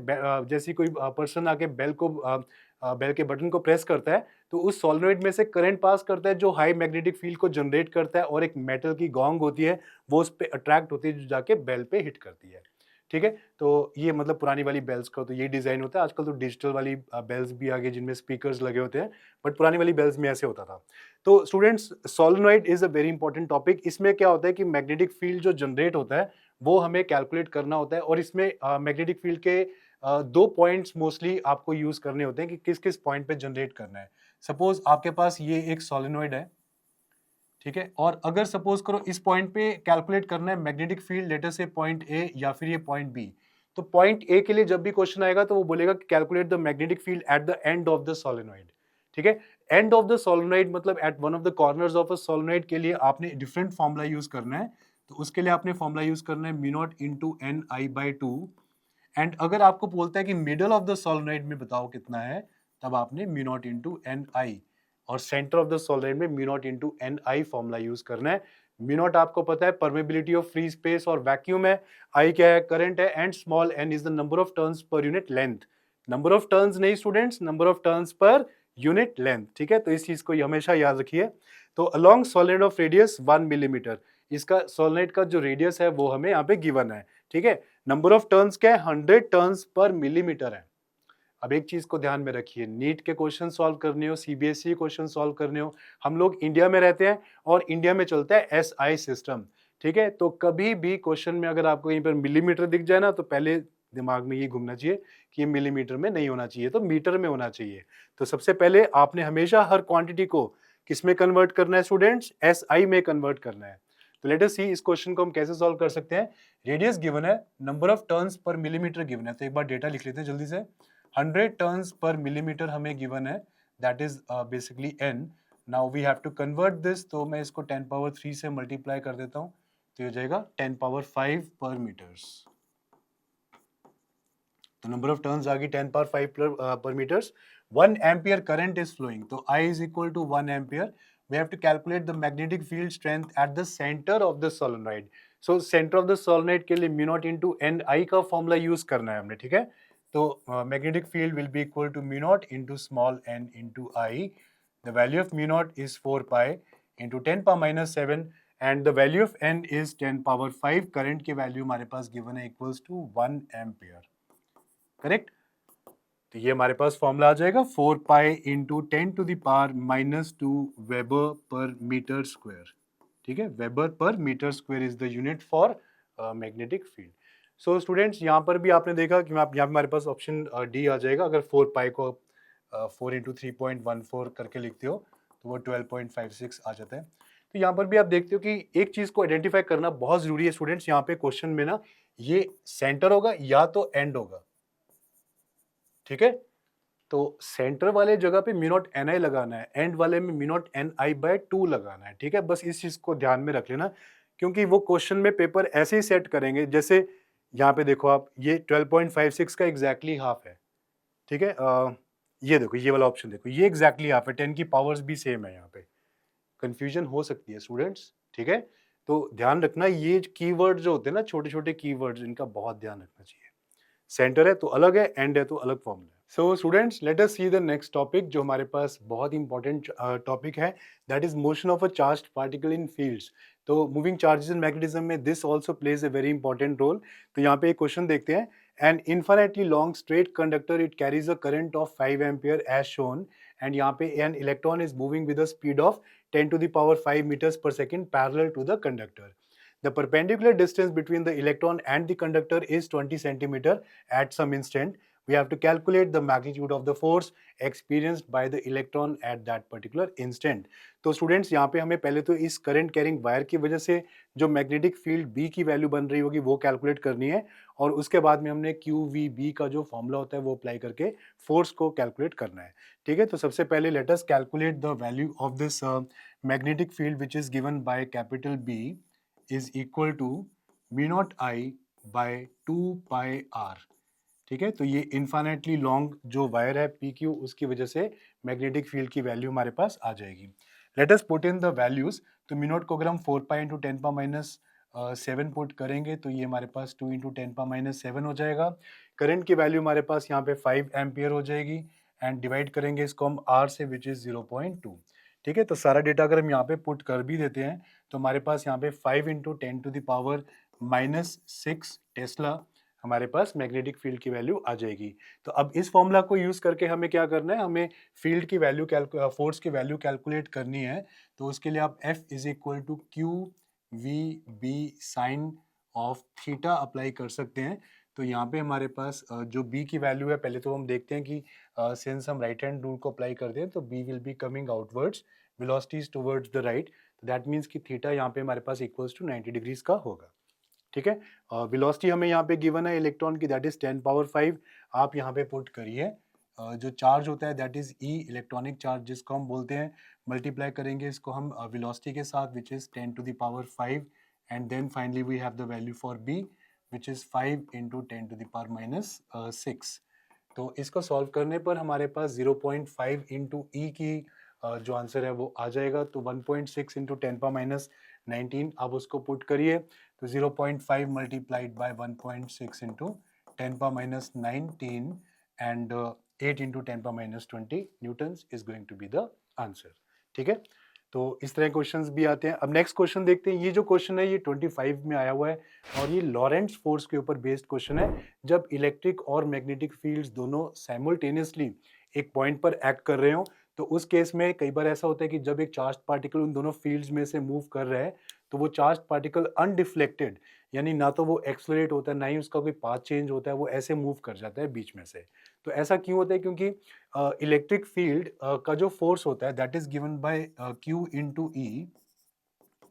जैसी कोई पर्सन आके बेल के बटन को प्रेस करता है तो उस सोलेनॉइड में से करंट पास करता है जो हाई मैग्नेटिक फील्ड को जनरेट करता है, और एक मेटल की गोंग होती है वो उस पे अट्रैक्ट होती है जो जाके बेल पे हिट करती है। ठीक है, तो ये मतलब पुरानी वाली बेल्स का तो ये डिजाइन होता है। आजकल तो डिजिटल वाली बेल्स भी आ गई जिनमें स्पीकर्स लगे होते हैं, बट पुरानी वाली बेल्स में ऐसे होता था। तो students, solenoid is a very important topic. इसमें क्या होता है कि मैग्नेटिक फील्ड जो जनरेट होता है वो हमें कैलकुलेट करना होता है, और इसमें मैग्नेटिक फील्ड के दो पॉइंट्स मोस्टली आपको यूज करने होते हैं कि किस किस पॉइंट पे जनरेट करना है। सपोज आपके पास ये एक सोलेनॉइड है, ठीक है, और अगर सपोज करो इस पॉइंट पे कैलकुलेट करना है मैग्नेटिक फील्ड, लेटर से पॉइंट ए या फिर ये पॉइंट बी, तो पॉइंट ए के लिए जब भी क्वेश्चन आएगा तो वो बोलेगा कि calculate the magnetic field at the end of the solenoid. ठीक है, एंड ऑफ द सोलेनॉइड मतलब at one of the corners of a solenoid के लिए आपने डिफरेंट फॉर्मूला यूज करना है। तो उसके लिए आपने फॉर्मूला यूज करना है mu not into N I by two, and अगर आपको बोलता है कि मिडल ऑफ द सोलेनॉइड में बताओ कितना है, तब आपने mu not into N I, और सेंटर ऑफ द सोलेनॉइड में mu not into N I formula use करना है। म्यू नॉट आपको पता है परमेबिलिटी ऑफ फ्री स्पेस और वैक्यूम है, आई क्या है, करंट है, and small N is the number of turns per unit length. Number of turns नहीं students, number of turns per unit length. ठीक है, तो इस चीज को हमेशा याद रखिए। तो along solenoid of radius 1 millimetre, इसका सोलेनॉइड का जो रेडियस है वो हमें यहाँ पे गिवन है। ठीक है, नंबर ऑफ टर्न्स क्या है, 100 टर्न्स पर मिलीमीटर है। अब एक चीज को ध्यान में रखिए, नीट के क्वेश्चन सॉल्व करने हो, सीबीएसई क्वेश्चन सॉल्व करने हो, हम लोग इंडिया में रहते हैं और इंडिया में चलता है एसआई सिस्टम। ठीक है, तो कभी भी क्वेश्चन में अगर आपको यहीं पर मिलीमीटर दिख जाए ना, तो पहले दिमाग में ये घूमना चाहिए कि ये मिलीमीटर में नहीं होना चाहिए, तो मीटर में होना चाहिए। तो सबसे पहले आपने हमेशा हर क्वांटिटी को किस में कन्वर्ट करना है स्टूडेंट्स, एसआई में कन्वर्ट करना है। तो लेट अस सी इस क्वेश्चन को हम कैसे सॉल्व कर सकते हैं। रेडियस गिवन है, नंबर ऑफ टर्न्स पर मिलीमीटर गिवन है, तो एक बार डेटा लिख लेते हैं जल्दी से। 100 टर्न्स पर मिलीमीटर हमें गिवन है, that is basically n। Now we have to convert this, तो मैं इसको 10 पावर 3 से मल्टीप्लाई कर देता हूँ, तो ये हो जाएगा 10 पावर 5 पर मीटर्स। तो नंबर ऑफ टर्न्स आ गई 10 पावर 5 पर metres. 1 ampere current is flowing, तो I is equal to 1 ampere. we have to calculate the magnetic field strength at the center of the solenoid. So center of the solenoid के लिए mu naught into Ni का formula use करना है हमने, ठीक है? तो magnetic field will be equal to mu naught into small n into I. The value of mu naught is 4 pi into 10 power minus 7 and the value of n is 10 power 5. Current की value हमारे पास given है equals to 1 ampere, correct? तो ये हमारे पास formula आ जाएगा 4 pi into 10 to the power minus 2 weber per metre square, ठीक है? Weber per metre square is the unit for magnetic field. So students, यहाँ पर भी आपने देखा कि यहाँ पे हमारे पास ऑप्शन डी आ जाएगा. अगर 4 पाई को 4 इंटू 3.14 करके लिखते हो तो वो 12.56 आ जाता है. तो यहाँ पर भी आप देखते हो कि एक चीज को आइडेंटिफाई करना बहुत जरूरी है स्टूडेंट्स. यहाँ पे क्वेश्चन में ना ये सेंटर होगा या तो एंड होगा, ठीक है? तो सेंटर वाले जगह पे म्यू नॉट एन आई लगाना है, एंड वाले में mu not N I by 2 लगाना है, ठीक है? बस इस चीज को ध्यान में रख लेना, क्योंकि वो क्वेश्चन में पेपर ऐसे ही सेट करेंगे. जैसे यहाँ पे देखो आप, ये 12.56 का एग्जैक्टली हाफ है, ठीक है? ये देखो, ये वाला ऑप्शन देखो, ये एग्जैक्टली हाफ है, 10 की पावर्स भी सेम है. यहाँ पे कंफ्यूजन हो सकती है स्टूडेंट्स, ठीक है? तो ध्यान रखना, ये कीवर्ड जो होते हैं ना, छोटे छोटे कीवर्ड्स, इनका बहुत ध्यान रखना चाहिए. सेंटर है तो अलग है, एंड है तो अलग फॉर्मूला है. So students, let us see the next topic जो हमारे पास बहुत इंपॉर्टेंट टॉपिक है, that is motion of a charged particle in fields. तो मूविंग चार्जेस इन मैग्नेटिज्म में this also plays a very important role. तो यहाँ पे एक क्वेश्चन देखते हैं. An infinitely long straight conductor, it carries a current of 5 ampere as shown, and यहाँ पे an electron is moving with a speed of 10 to the power 5 meters per second parallel to the conductor. The perpendicular distance between the electron and the conductor is 20 centimeter at some instant. We have to calculate the magnitude of the force experienced by the electron at that particular instant. तो students, यहाँ पे हमें पहले तो इस current carrying wire की वजह से जो मैग्नेटिक फील्ड बी की वैल्यू बन रही होगी वो कैलकुलेट करनी है, और उसके बाद में हमने क्यू वी बी का जो फॉर्मूला होता है वो अप्लाई करके फोर्स को कैलकुलेट करना है, ठीक है? तो सबसे पहले let us calculate the value of this magnetic field which is given by capital B is equal to mu naught I by 2 pi r, ठीक है? तो ये इन्फाइनाइटली लॉन्ग जो वायर है PQ, उसकी वजह से मैग्नेटिक फील्ड की वैल्यू हमारे पास आ जाएगी. Let us put in the values. तो म्यू नॉट को अगर हम 4 pi into 10 power minus 7 put करेंगे तो ये हमारे पास 2 इंटू 10 पावर माइनस 7 हो जाएगा. करंट की वैल्यू हमारे पास यहाँ पे 5 एम्पियर हो जाएगी, एंड डिवाइड करेंगे इसको हम R से, विच इज 0.2, ठीक है? तो सारा डेटा अगर हम यहाँ पे पुट कर भी देते हैं तो हमारे पास यहाँ पे 5 into 10 to the power minus 6 tesla हमारे पास मैग्नेटिक फील्ड की वैल्यू आ जाएगी. तो अब इस फॉर्मूला को यूज करके हमें क्या करना है, हमें फील्ड की वैल्यू फोर्स की वैल्यू कैलकुलेट करनी है. तो उसके लिए आप F is equal to Q V B sine of theta apply कर सकते हैं. तो यहाँ पे हमारे पास जो B की वैल्यू है, पहले तो हम देखते हैं कि सिंस हम राइट हैंड रूल को अप्लाई करते हैं तो B will be coming outwards, velocities towards the right. That means कि थीटा यहाँ पे हमारे पास इक्वल्स टू 90 डिग्रीज का होगा, ठीक है? वेलोसिटी हमें यहाँ पे गिवन है इलेक्ट्रॉन की, दैट इज 10 पावर 5. आप यहाँ पे पुट करिए. जो चार्ज होता है that is E, electronic charge जिसको हम बोलते हैं, मल्टीप्लाई करेंगे इसको हम वेलोसिटी के साथ, which is 10 to the power 5, and then finally we have the value for B which is 5 into 10 to the power minus 6. तो इसको सॉल्व करने पर हमारे पास 0.5 इंटू ई की जो आंसर है वो आ जाएगा. तो 1.6 इंटू 10 पावर माइनस 19, आप उसको पुट करिए. तो 0.5 multiplied by 1.6 into 10 power minus 19 and 8 into 10 power minus 20 newtons is going to be the answer, ठीक है? तो इस तरह क्वेश्चंस भी आते हैं. अब नेक्स्ट क्वेश्चन देखते हैं. ये जो क्वेश्चन है ये 25 में आया हुआ है, और ये लॉरेंट्ज फोर्स के ऊपर बेस्ड क्वेश्चन है. जब इलेक्ट्रिक और मैग्नेटिक फील्ड्स दोनों साइमल्टेनियसली एक पॉइंट पर एक्ट कर रहे हो, तो उस केस में कई बार ऐसा होता है कि जब एक चार्ज पार्टिकल उन दोनों फील्ड्स में से मूव कर रहा है तो वो चार्ज पार्टिकल अनडिफ्लेक्टेड, यानी ना तो वो एक्सलरेट होता है ना ही उसका कोई पाथ चेंज होता है, वो ऐसे मूव कर जाता है बीच में से. तो ऐसा क्यों होता है? क्योंकि इलेक्ट्रिक फील्ड का जो फोर्स होता है that is given by Q into E,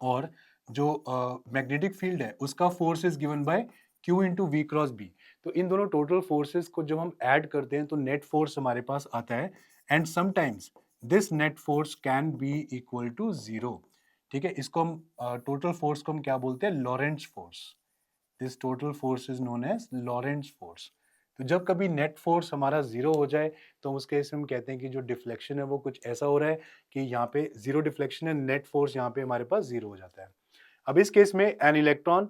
और जो मैग्नेटिक फील्ड है उसका force is given by Q into V cross B. तो इन दोनों टोटल फोर्सेस को जब हम ऐड करते हैं तो नेट फोर्स हमारे पास आता है, and sometimes this net force can be equal to 0, ठीक है? इसको हम टोटल फोर्स को हम क्या बोलते हैं? Lorentz force. This total force is known as Lorentz force. तो जब कभी नेट फोर्स हमारा जीरो हो जाए तो हम उस केस में हम कहते हैं कि जो डिफ्लेक्शन है वो कुछ ऐसा हो रहा है कि यहाँ पे जीरो डिफ्लेक्शन है, नेट फोर्स यहाँ पे हमारे पास जीरो हो जाता है। अब इस केस में an electron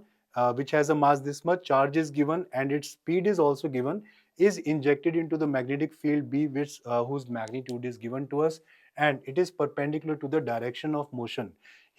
which has a mass this much, charge is given and its speed is also given, is injected into the magnetic field B, which whose magnitude is given to us and it is perpendicular to the direction of motion.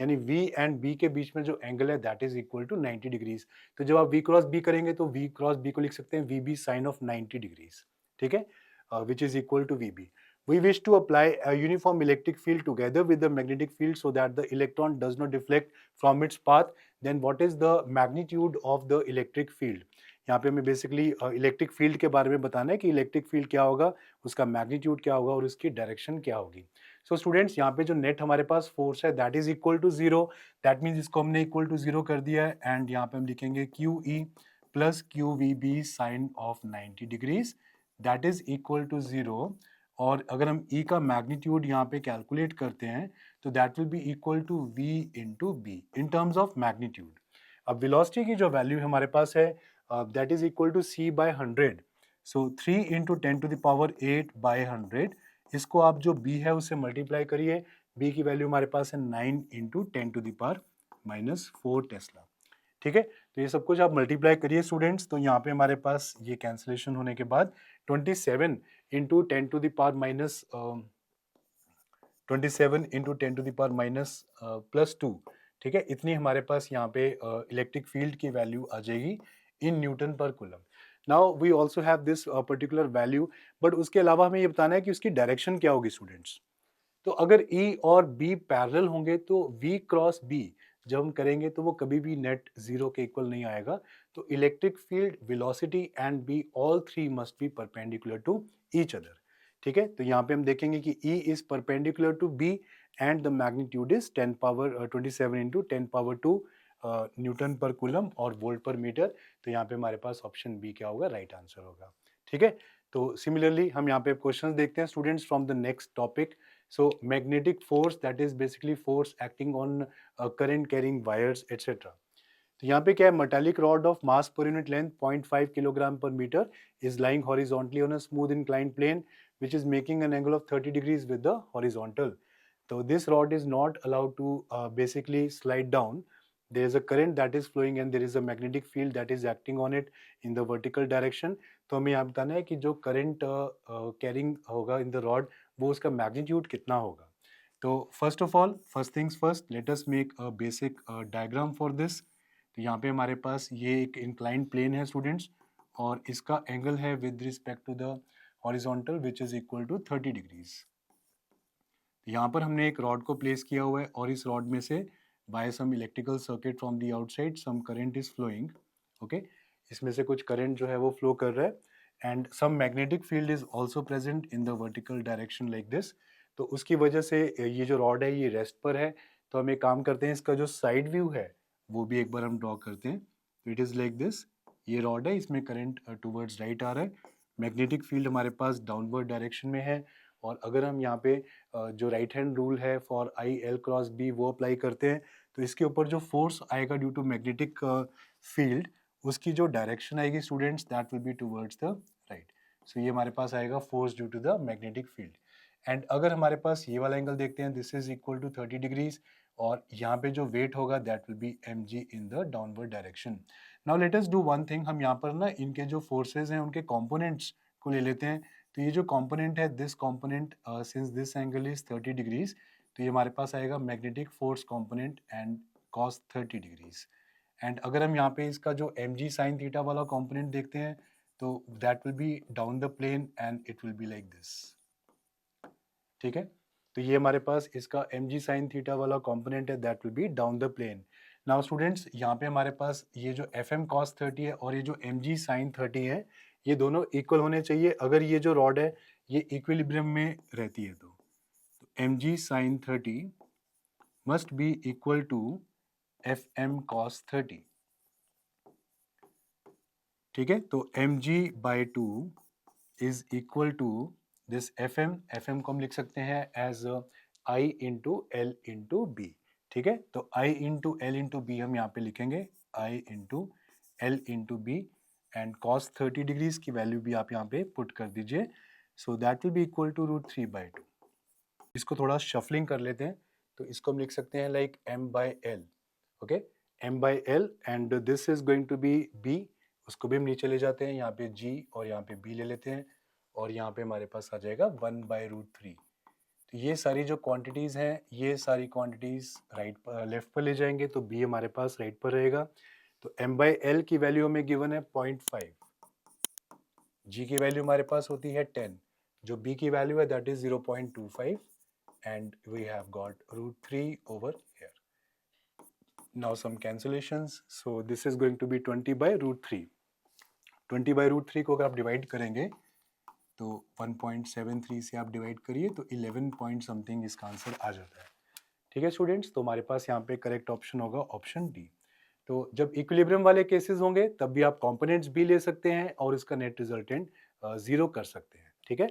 यानी V and B के बीच में जो angle है that is equal to 90 degrees. तो जब आप V cross B करेंगे तो V क्रॉस B को लिख सकते हैं VB sin of 90 डिग्रीज, ठीक है, which is equal to VB. We wish to apply a uniform electric field together with the magnetic field so that the electron does not deflect from its path. Then what is the magnitude of the electric field? यहाँ पे हमें basically electric field के बारे में बताना है कि electric field क्या होगा, उसका मैग्नीट्यूड क्या होगा और उसकी डायरेक्शन क्या होगी। सो स्टूडेंट्स, यहाँ पे जो नेट हमारे पास फोर्स है that is equal to zero. That means इसको हमने इक्वल टू जीरो कर दिया है एंड यहाँ पे हम लिखेंगे Q E plus Q V B sine of 90 degrees that is equal to zero. और अगर हम E का मैग्नीट्यूड यहाँ पे कैलकुलेट करते हैं तो that will be equal to V into B in terms of magnitude. अब वेलोसिटी की जो वैल्यू हमारे पास है that is equal to C by 100। सो 3 into 10 to the power 8 by 100, इसको आप जो B है उससे मल्टीप्लाई करिए। B की वैल्यू हमारे पास है 9 into 10 to the power -4 tesla, ठीक है। तो ये सब कुछ आप मल्टीप्लाई करिए स्टूडेंट्स, तो यहाँ पे हमारे पास ये कैंसिलेशन होने के बाद 27 into 10 to the power minus 27 into 10 to the power minus +2, ठीक है, इतनी हमारे पास यहाँ पे इलेक्ट्रिक फील्ड की वैल्यू आ जाएगी in newton per coulomb. Now we also have this particular value, but उसके अलावा हमें ये बताना है कि उसकी डायरेक्शन क्या होगी स्टूडेंट्स। तो अगर E और B पैरेलल होंगे तो V क्रॉस B जब हम करेंगे तो वो कभी भी नेट जीरो के इक्वल नहीं आएगा। तो electric field, velocity and B all three must be perpendicular to each other, ठीक है। तो यहाँ पे हम देखेंगे कि E is perpendicular to B and the magnitude is 10 power 27 into 10 power 2 newton per coulomb और वोल्ट पर मीटर। तो यहाँ पे हमारे पास ऑप्शन बी क्या होगा, राइट आंसर होगा, ठीक है। तो सिमिलरली हम यहाँ पे क्वेश्चंस देखते हैं students from the next topic. So magnetic force, that is basically force acting on current carrying wires etc. तो यहाँ पे क्या है, metallic rod of mass per unit length 0.5 kilogram per meter is lying horizontally on a smooth inclined plane which is making an angle of 30 degrees with the horizontal. So this rod is not allowed to basically slide down. There is a current that is flowing and there is a magnetic field that is acting on it in the vertical direction. तो हमें यहाँ बताना है कि जो current carrying होगा in the rod वो उसका मैग्नीट्यूड कितना होगा। तो first of all, first things first, let us make a basic diagram for this. तो यहाँ पे हमारे पास ये एक इंक्लाइंड प्लेन है स्टूडेंट्स और इसका एंगल है with respect to the horizontal which is equal to 30 degrees. यहाँ पर हमने एक रॉड को प्लेस किया हुआ है और इस रॉड में से by some electrical circuit from the outside some current is flowing, okay. इसमें से कुछ करंट जो है वो फ्लो कर रहा है and some magnetic field is also present in the vertical direction like this. तो उसकी वजह से ये जो रॉड है ये रेस्ट पर है। तो हम एक काम करते हैं, इसका जो साइड व्यू है वो भी एक बार हम ड्रॉ करते हैं। इट इज़ लाइक दिस, ये रॉड है, इसमें करंट टूवर्ड्स राइट आ रहा है, मैग्नेटिक फील्ड हमारे पास डाउनवर्ड डायरेक्शन में है। और अगर हम यहाँ पे जो राइट हैंड रूल है for I L cross B वो अप्लाई करते हैं तो इसके ऊपर जो फोर्स आएगा ड्यू टू मैग्नेटिक फील्ड उसकी जो डायरेक्शन आएगी students that will be towards the right. So ये हमारे पास आएगा force due to the magnetic field. And अगर हमारे पास ये वाला एंगल देखते हैं this is equal to 30 degrees और यहाँ पे जो वेट होगा that will be M G in the downward direction. Now let us do one thing, हम यहाँ पर ना इनके जो फोर्सेज हैं उनके कॉम्पोनेंट्स को ले लेते हैं। तो ये जो कंपोनेंट है this component since this angle is 30 degrees तो ये हमारे पास आएगा magnetic force component and cos 30 degrees. And अगर हम यहाँ पे इसका जो एम जी साइन थीटा वाला कंपोनेंट देखते हैं तो that will be down the plane and it will be like this, ठीक है। तो ये हमारे पास इसका एम जी साइन थीटा वाला कंपोनेंट है that will be down the plane. Now students, यहाँ पे हमारे पास ये जो एफ एम कॉस 30 है और ये जो एम जी साइन 30 है ये दोनों इक्वल होने चाहिए अगर ये जो रॉड है ये इक्विलिब्रियम में रहती है। तो M G sine 30 must be equal to F M cos 30, ठीक है। तो M G by 2 is equal to this F M को हम लिख सकते हैं as I into L into B, ठीक है। तो I into L into B हम यहाँ पे लिखेंगे I into L into B and cos 30 degrees की वैल्यू भी आप यहाँ पे पुट कर दीजिए. सो that will be equal to √3/2. इसको थोड़ा शफलिंग कर लेते हैं, तो इसको हम लिख सकते हैं like m/l. Okay, m/l and this is going to be b. उसको भी हम नीचे ले जाते हैं, यहाँ पे g और यहाँ पे b ले लेते हैं, और यहाँ पे हमारे पास आ जाएगा 1/√3. तो ये सारी जो क्वांटिटीज हैं, ये सारी क्वांटिटीज राइट पर लेफ्ट पर ले जाएंगे, तो b हमारे पास राइट पर रहेगा. तो m/l की वैल्यू हमें गिवन है 0.5, g की वैल्यू हमारे पास होती है 10, जो b की वैल्यू है that is 0.25, and we have got √3 over here. Now some cancellations. So this is going to be 20/√3. 20/√3 को अगर आप डिवाइड करेंगे तो 1.73 से आप डिवाइड करिए तो 11 पॉइंट समथिंग इसका आंसर आ जाता है. ठीक है स्टूडेंट्स, तो हमारे पास यहाँ पे करेक्ट ऑप्शन होगा ऑप्शन डी. तो जब इक्विलिब्रियम वाले केसेस होंगे तब भी आप कंपोनेंट्स भी ले सकते हैं और इसका नेट रिजल्टेंट 0 कर सकते हैं. ठीक है,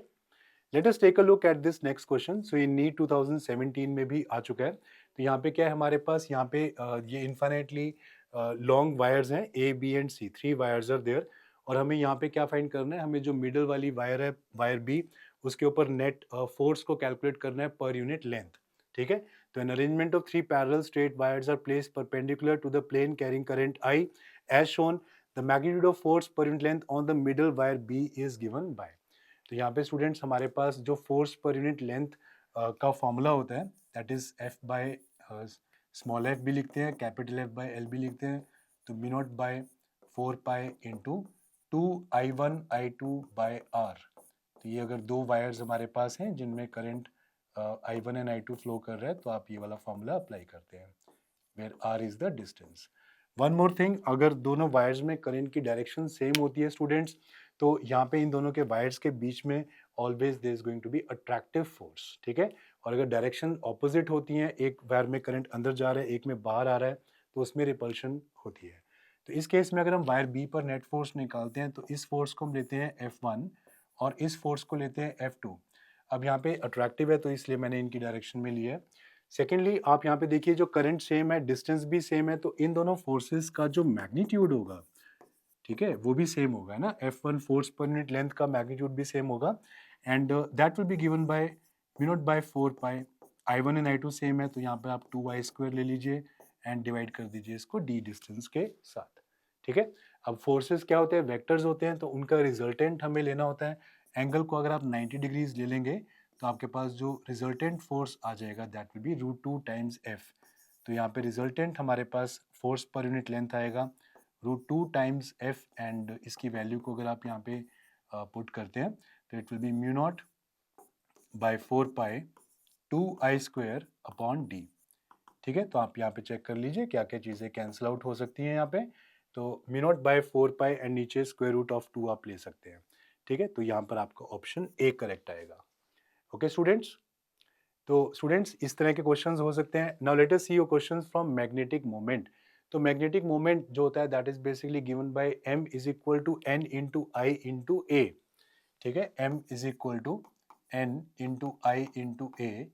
let us take a look at this next question. So ये नीट 2017 में भी आ चुका है. तो यहाँ पे क्या है हमारे पास, यहाँ पे ये इन्फाइनाइटली लॉन्ग वायर्स हैं, A B and C, 3 wires are there. और हमें यहाँ पे क्या फाइंड करना है, हमें जो मिडल वाली वायर है, वायर बी, उसके ऊपर नेट फोर्स को कैलकुलेट करना है पर यूनिट लेंथ. ठीक है, तो an arrangement of 3 parallel straight wires are placed perpendicular to the plane carrying current I as shown. The magnitude of force per unit length on the middle wire B is given by. तो यहाँ पे students हमारे पास जो force per unit length का formula होता है that is F by small F भी लिखते हैं, कैपिटल एफ बाय एल भी लिखते हैं. तो B naught by 4 pi into 2I1I2/r. तो ये अगर दो वायर्स हमारे पास हैं जिनमें current I1 and I2 flow कर रहा है, तो आप ये वाला फॉर्मूला अप्लाई करते हैं where r is the distance. One more thing, अगर दोनों वायर्स में करंट की डायरेक्शन सेम होती है स्टूडेंट्स, तो यहाँ पे इन दोनों के वायर्स के बीच में always there is going to be attractive force. ठीक है, और अगर डायरेक्शन ऑपोजिट होती हैं, एक वायर में करंट अंदर जा रहा है, एक में बाहर आ रहा है, तो उसमें रिपल्शन होती है. तो इस केस में अगर हम वायर बी पर नेट फोर्स निकालते हैं, तो इस फोर्स को हम लेते हैं F1 और इस फोर्स को लेते हैं F2. अब यहाँ पे अट्रैक्टिव है तो इसलिए मैंने इनकी डायरेक्शन में लिया है. सेकेंडली आप यहाँ पे देखिए जो करंट सेम है, डिस्टेंस भी सेम है, तो इन दोनों फोर्सेस का जो मैग्नीट्यूड होगा, ठीक है, वो भी सेम होगा ना. F1 force per unit length का मैग्नीट्यूड भी सेम होगा, and that will be given by v naught by 4 pi. I1 and I2 same है, तो यहाँ पे आप 2I² ले लीजिए एंड डिवाइड कर दीजिए इसको d डिस्टेंस के साथ. ठीक है, अब फोर्सेस क्या होते हैं, वेक्टर्स होते हैं, तो उनका रिजल्टेंट हमें लेना होता है. एंगल को अगर आप 90 डिग्रीज ले लेंगे तो आपके पास जो रिजल्टेंट फोर्स आ जाएगा that will be √2 times f. तो यहाँ पे रिजल्टेंट हमारे पास फोर्स पर यूनिट लेंथ आएगा √2 टाइम्स f, एंड इसकी वैल्यू को अगर आप यहाँ पे पुट करते हैं तो it will be mu naught by 4 pi 2I² upon d. ठीक है, तो आप यहाँ पे चेक कर लीजिए क्या क्या चीज़ें कैंसिल आउट हो सकती हैं यहाँ पे. तो mu naught by 4 pi and नीचे स्क्वायर रूट ऑफ 2 आप ले सकते हैं. ठीक है, तो यहाँ पर आपका ऑप्शन ए करेक्ट आएगा. ओके स्टूडेंट्स, तो स्टूडेंट्स इस तरह के क्वेश्चंस हो सकते हैं. Now let us see your questions from magnetic moment. तो मैग्नेटिक मोमेंट जो होता है that is basically given by m is equal to n into I into A. ठीक है, m is equal to n into I into A,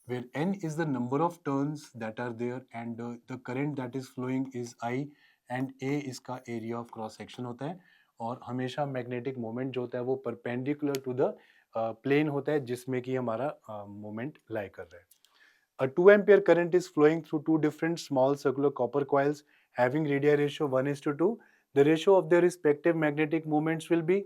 where n is the number of turns that are there and the current that is flowing is I and a इसका area of cross section होता है. और हमेशा magnetic moment जो होता है वो perpendicular to the plane होता है जिसमें कि हमारा मोमेंट लाई कर रहा है. A 2 ampere current is flowing through two different small circular copper coils having radii ratio 1:2. The ratio of their respective magnetic moments will be.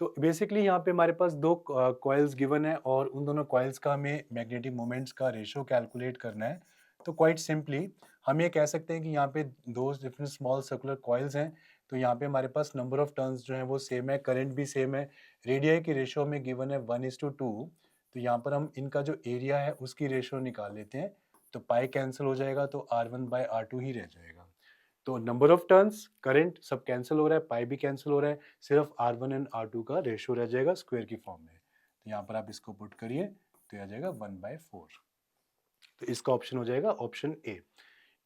तो बेसिकली यहाँ पे हमारे पास दो कॉइल्स गिवन है और उन दोनों कॉइल्स का हमें मैग्नेटिक मोमेंट्स का रेशियो कैलकुलेट करना है. तो क्वाइट सिंपली हम ये कह सकते हैं कि यहाँ पे दो डिफरेंट स्मॉल सर्कुलर कॉइल्स हैं, तो यहाँ पे हमारे पास नंबर ऑफ टर्न्स जो है वो सेम है, करंट भी सेम है, रेडियाई की रेशियो में गिवन है 1:2. तो यहाँ पर हम इनका जो एरिया है उसकी रेशियो निकाल लेते हैं, तो पाई कैंसिल हो जाएगा तो R1/R2 ही रह जाएगा. तो नंबर ऑफ टर्न्स, करंट सब कैंसिल हो रहा है, पाई भी कैंसिल हो रहा है, सिर्फ R1 एंड R2 का रेशियो रह जाएगा स्क्वायर की फॉर्म में. तो यहाँ पर आप इसको पुट करिए तो आ जाएगा 1/4. तो इसका ऑप्शन हो जाएगा ऑप्शन ए.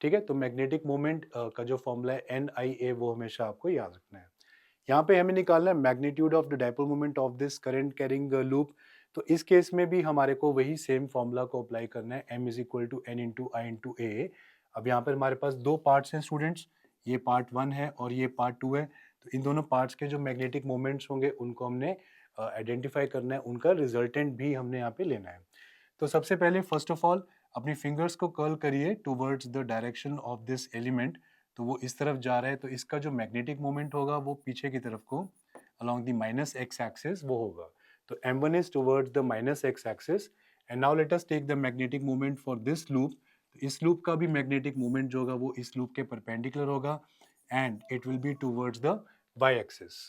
ठीक है, तो मैग्नेटिक मोमेंट का जो फॉर्मूला है NIA वो हमेशा आपको याद रखना है. यहाँ पे हमें निकालना है magnitude of the dipole moment of this current carrying loop. तो इस केस में भी हमारे को वही सेम फॉर्मूला को अप्लाई करना है, m is equal to n into I into A. अब यहाँ पर हमारे पास दो पार्ट्स हैं स्टूडेंट्स, ये पार्ट 1 है और ये पार्ट 2 है. तो इन दोनों पार्ट्स के जो मैग्नेटिक मोमेंट्स होंगे उनको हमने आइडेंटिफाई करना है, उनका रिजल्टेंट भी हमने यहाँ पे लेना है। तो सबसे पहले फर्स्ट ऑफ ऑल अपनी फिंगर्स को कर्ल करिए towards the direction of this element. तो वो इस तरफ जा रहा है, तो इसका जो मैग्नेटिक मोमेंट होगा वो पीछे की तरफ को along the minus x axis वो होगा। तो m1 is towards the minus x axis and now let us take the magnetic moment for this loop। तो इस लूप का भी मैग्नेटिक मोमेंट जो होगा वो इस लूप के परपेंडिकुलर होगा and it will be towards the y axis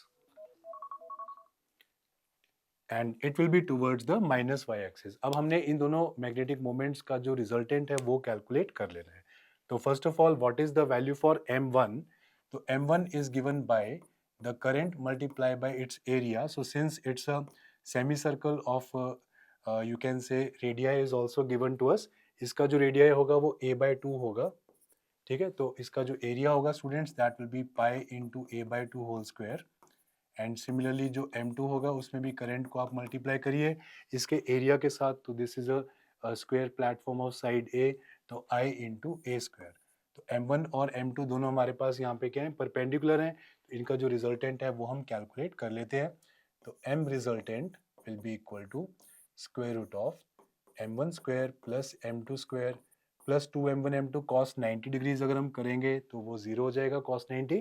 and it will be towards the minus y axis। अब हमने इन दोनों मैग्नेटिक मोमेंट्स का जो रिजल्टेंट है वो कैलकुलेट कर लेना है। तो first of all what is the value for m1? तो m1 is given by the current multiplied by its area। So since it's a semicircle of you can say radii is also given to us, इसका जो radii होगा वो a/2 होगा, ठीक है। तो इसका जो एरिया होगा students that will be pi into a/2 whole square. And similarly जो m2 होगा उसमें भी करंट को आप मल्टीप्लाई करिए इसके एरिया के साथ। तो this is a square platform of side a, तो i इंटू ए स्क्वायर। तो m1 और m2 दोनों हमारे पास यहाँ पे क्या है, परपेंडिकुलर हैं। तो इनका जो रिजल्टेंट है वो हम कैलकुलेट कर लेते हैं। तो m resultant will be equal to square root of m1 square plus m2 square plus 2m1 m2 cos 90 degrees अगर हम करेंगे तो वो जीरो हो जाएगा cos 90।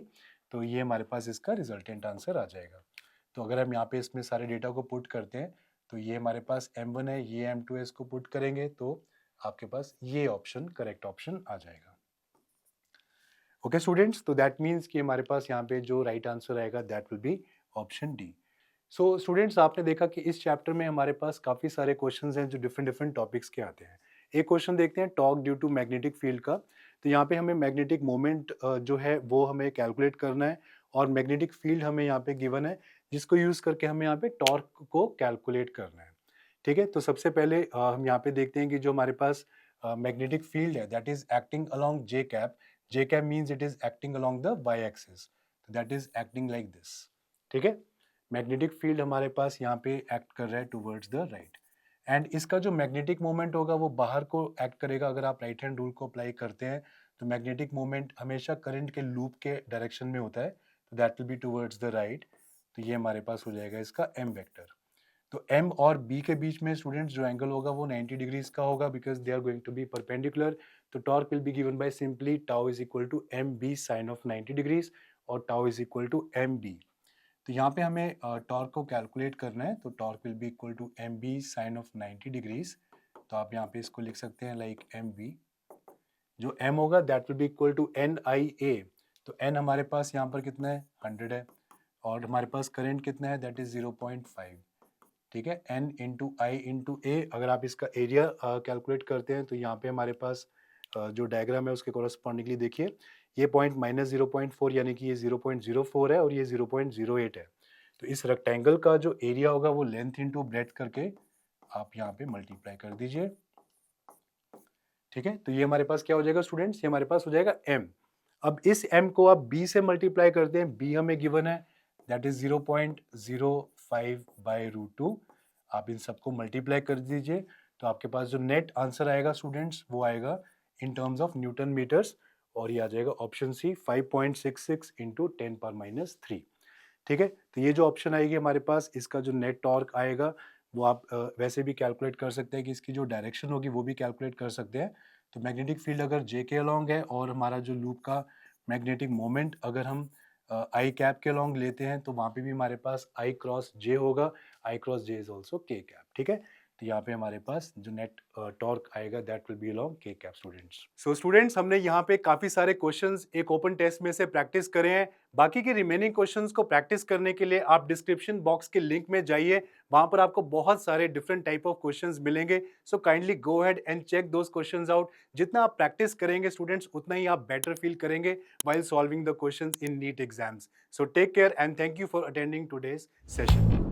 तो ये हमारे पास इसका रिजल्टेंट आंसर आ जाएगा। तो अगर हम यहाँ पे इसमें सारे डेटा को पुट करते हैं तो ये हमारे पास m1 है, ये m2 है, इसको पुट करेंगे तो आपके पास ये ऑप्शन करेक्ट ऑप्शन आ जाएगा। ओके स्टूडेंट्स, तो दैट मीन्स कि हमारे पास यहाँ पे जो राइट आंसर आएगा that will B option D. So students, आपने देखा कि इस चैप्टर में हमारे पास काफ़ी सारे क्वेश्चंस हैं जो डिफरेंट डिफरेंट टॉपिक्स के आते हैं। एक क्वेश्चन देखते हैं torque due to magnetic field का। तो यहाँ पे हमें मैग्नेटिक मोमेंट जो है वो हमें कैलकुलेट करना है और मैग्नेटिक फील्ड हमें यहाँ पे गिवन है जिसको यूज़ करके हमें यहाँ पे टॉर्क को कैलकुलेट करना है। ठीक है, तो सबसे पहले हम यहाँ पे देखते हैं कि जो हमारे पास मैग्नेटिक फील्ड है that is acting along J cap. J cap means it is acting along the Y axis, that is acting like this. ठीक है, मैग्नेटिक फील्ड हमारे पास यहाँ पे एक्ट कर रहा है टुवर्ड्स द राइट एंड इसका जो मैग्नेटिक मोमेंट होगा वो बाहर को एक्ट करेगा। अगर आप राइट हैंड रूल को अप्लाई करते हैं तो मैग्नेटिक मोमेंट हमेशा करंट के लूप के डायरेक्शन में होता है, तो that will be towards the right. तो ये हमारे पास हो जाएगा इसका एम वेक्टर। तो m और b के बीच में स्टूडेंट्स जो एंगल होगा वो 90 डिग्रीज का होगा because they are going to be perpendicular. तो torque will be given by simply tau is equal to M B sine of 90 degrees और tau is equal to M B. तो यहाँ पे हमें टॉर्क को कैलकुलेट करना है। तो torque will be equal to M B sine of 90 degrees. तो आप यहाँ पे इसको लिख सकते हैं लाइक एम बी। जो m होगा that will be equal to N I A. तो n हमारे पास यहाँ पर कितना है 100 है और हमारे पास करंट कितना है दैट इज 0.5। ठीक है, n इंटू आई इंटू ए। अगर आप इसका एरिया कैलकुलेट करते हैं तो यहाँ पे हमारे पास जो डायग्राम है उसके कॉरस्पॉन्डिंगली देखिए ये पॉइंट माइनस 0.4 यानी कि ये 0.04 है और ये 0.08 है। तो इस रेक्टेंगल का जो एरिया होगा वो लेंथ इंटू ब्रेड्थ करके आप यहाँ पे मल्टीप्लाई कर दीजिए। ठीक है, तो ये हमारे पास क्या हो जाएगा स्टूडेंट्स, ये हमारे पास हो जाएगा m। अब इस m को आप b से मल्टीप्लाई करते हैं, b हमें गिवन है दैट इज 0.05 बाई रूट 2। आप इन सबको मल्टीप्लाई कर दीजिए तो आपके पास जो नेट आंसर आएगा स्टूडेंट्स वो आएगा in terms of newton metres और ये आ जाएगा ऑप्शन सी 5.66 इंटू 10⁻³ ठीक है, तो ये जो ऑप्शन आएगी हमारे पास इसका जो नेट टॉर्क आएगा वो आप वैसे भी कैलकुलेट कर सकते हैं कि इसकी जो डायरेक्शन होगी वो भी कैलकुलेट कर सकते हैं। तो मैग्नेटिक फील्ड अगर जे के अलॉन्ग है और हमारा जो लूप का मैग्नेटिक मोमेंट अगर हम आई कैप के अलॉन्ग लेते हैं तो वहाँ पे भी हमारे पास आई क्रॉस जे होगा। आई क्रॉस जे इज ऑल्सो के कैप। ठीक है, तो यहाँ पे हमारे पास जो नेट टॉर्क आएगा दैट विल बी अलोंग के कैप स्टूडेंट्स। सो स्टूडेंट्स, हमने यहाँ पे काफी सारे क्वेश्चंस एक ओपन टेस्ट में से प्रैक्टिस करे हैं। बाकी के रिमेनिंग क्वेश्चंस को प्रैक्टिस करने के लिए आप डिस्क्रिप्शन बॉक्स के लिंक में जाइए, वहां पर आपको बहुत सारे डिफरेंट टाइप ऑफ क्वेश्चंस मिलेंगे। So kindly go ahead and check those questions out. जितना आप प्रैक्टिस करेंगे स्टूडेंट्स उतना ही आप बेटर फील करेंगे while solving the questions in NEET exams. So take care and thank you for attending today's session.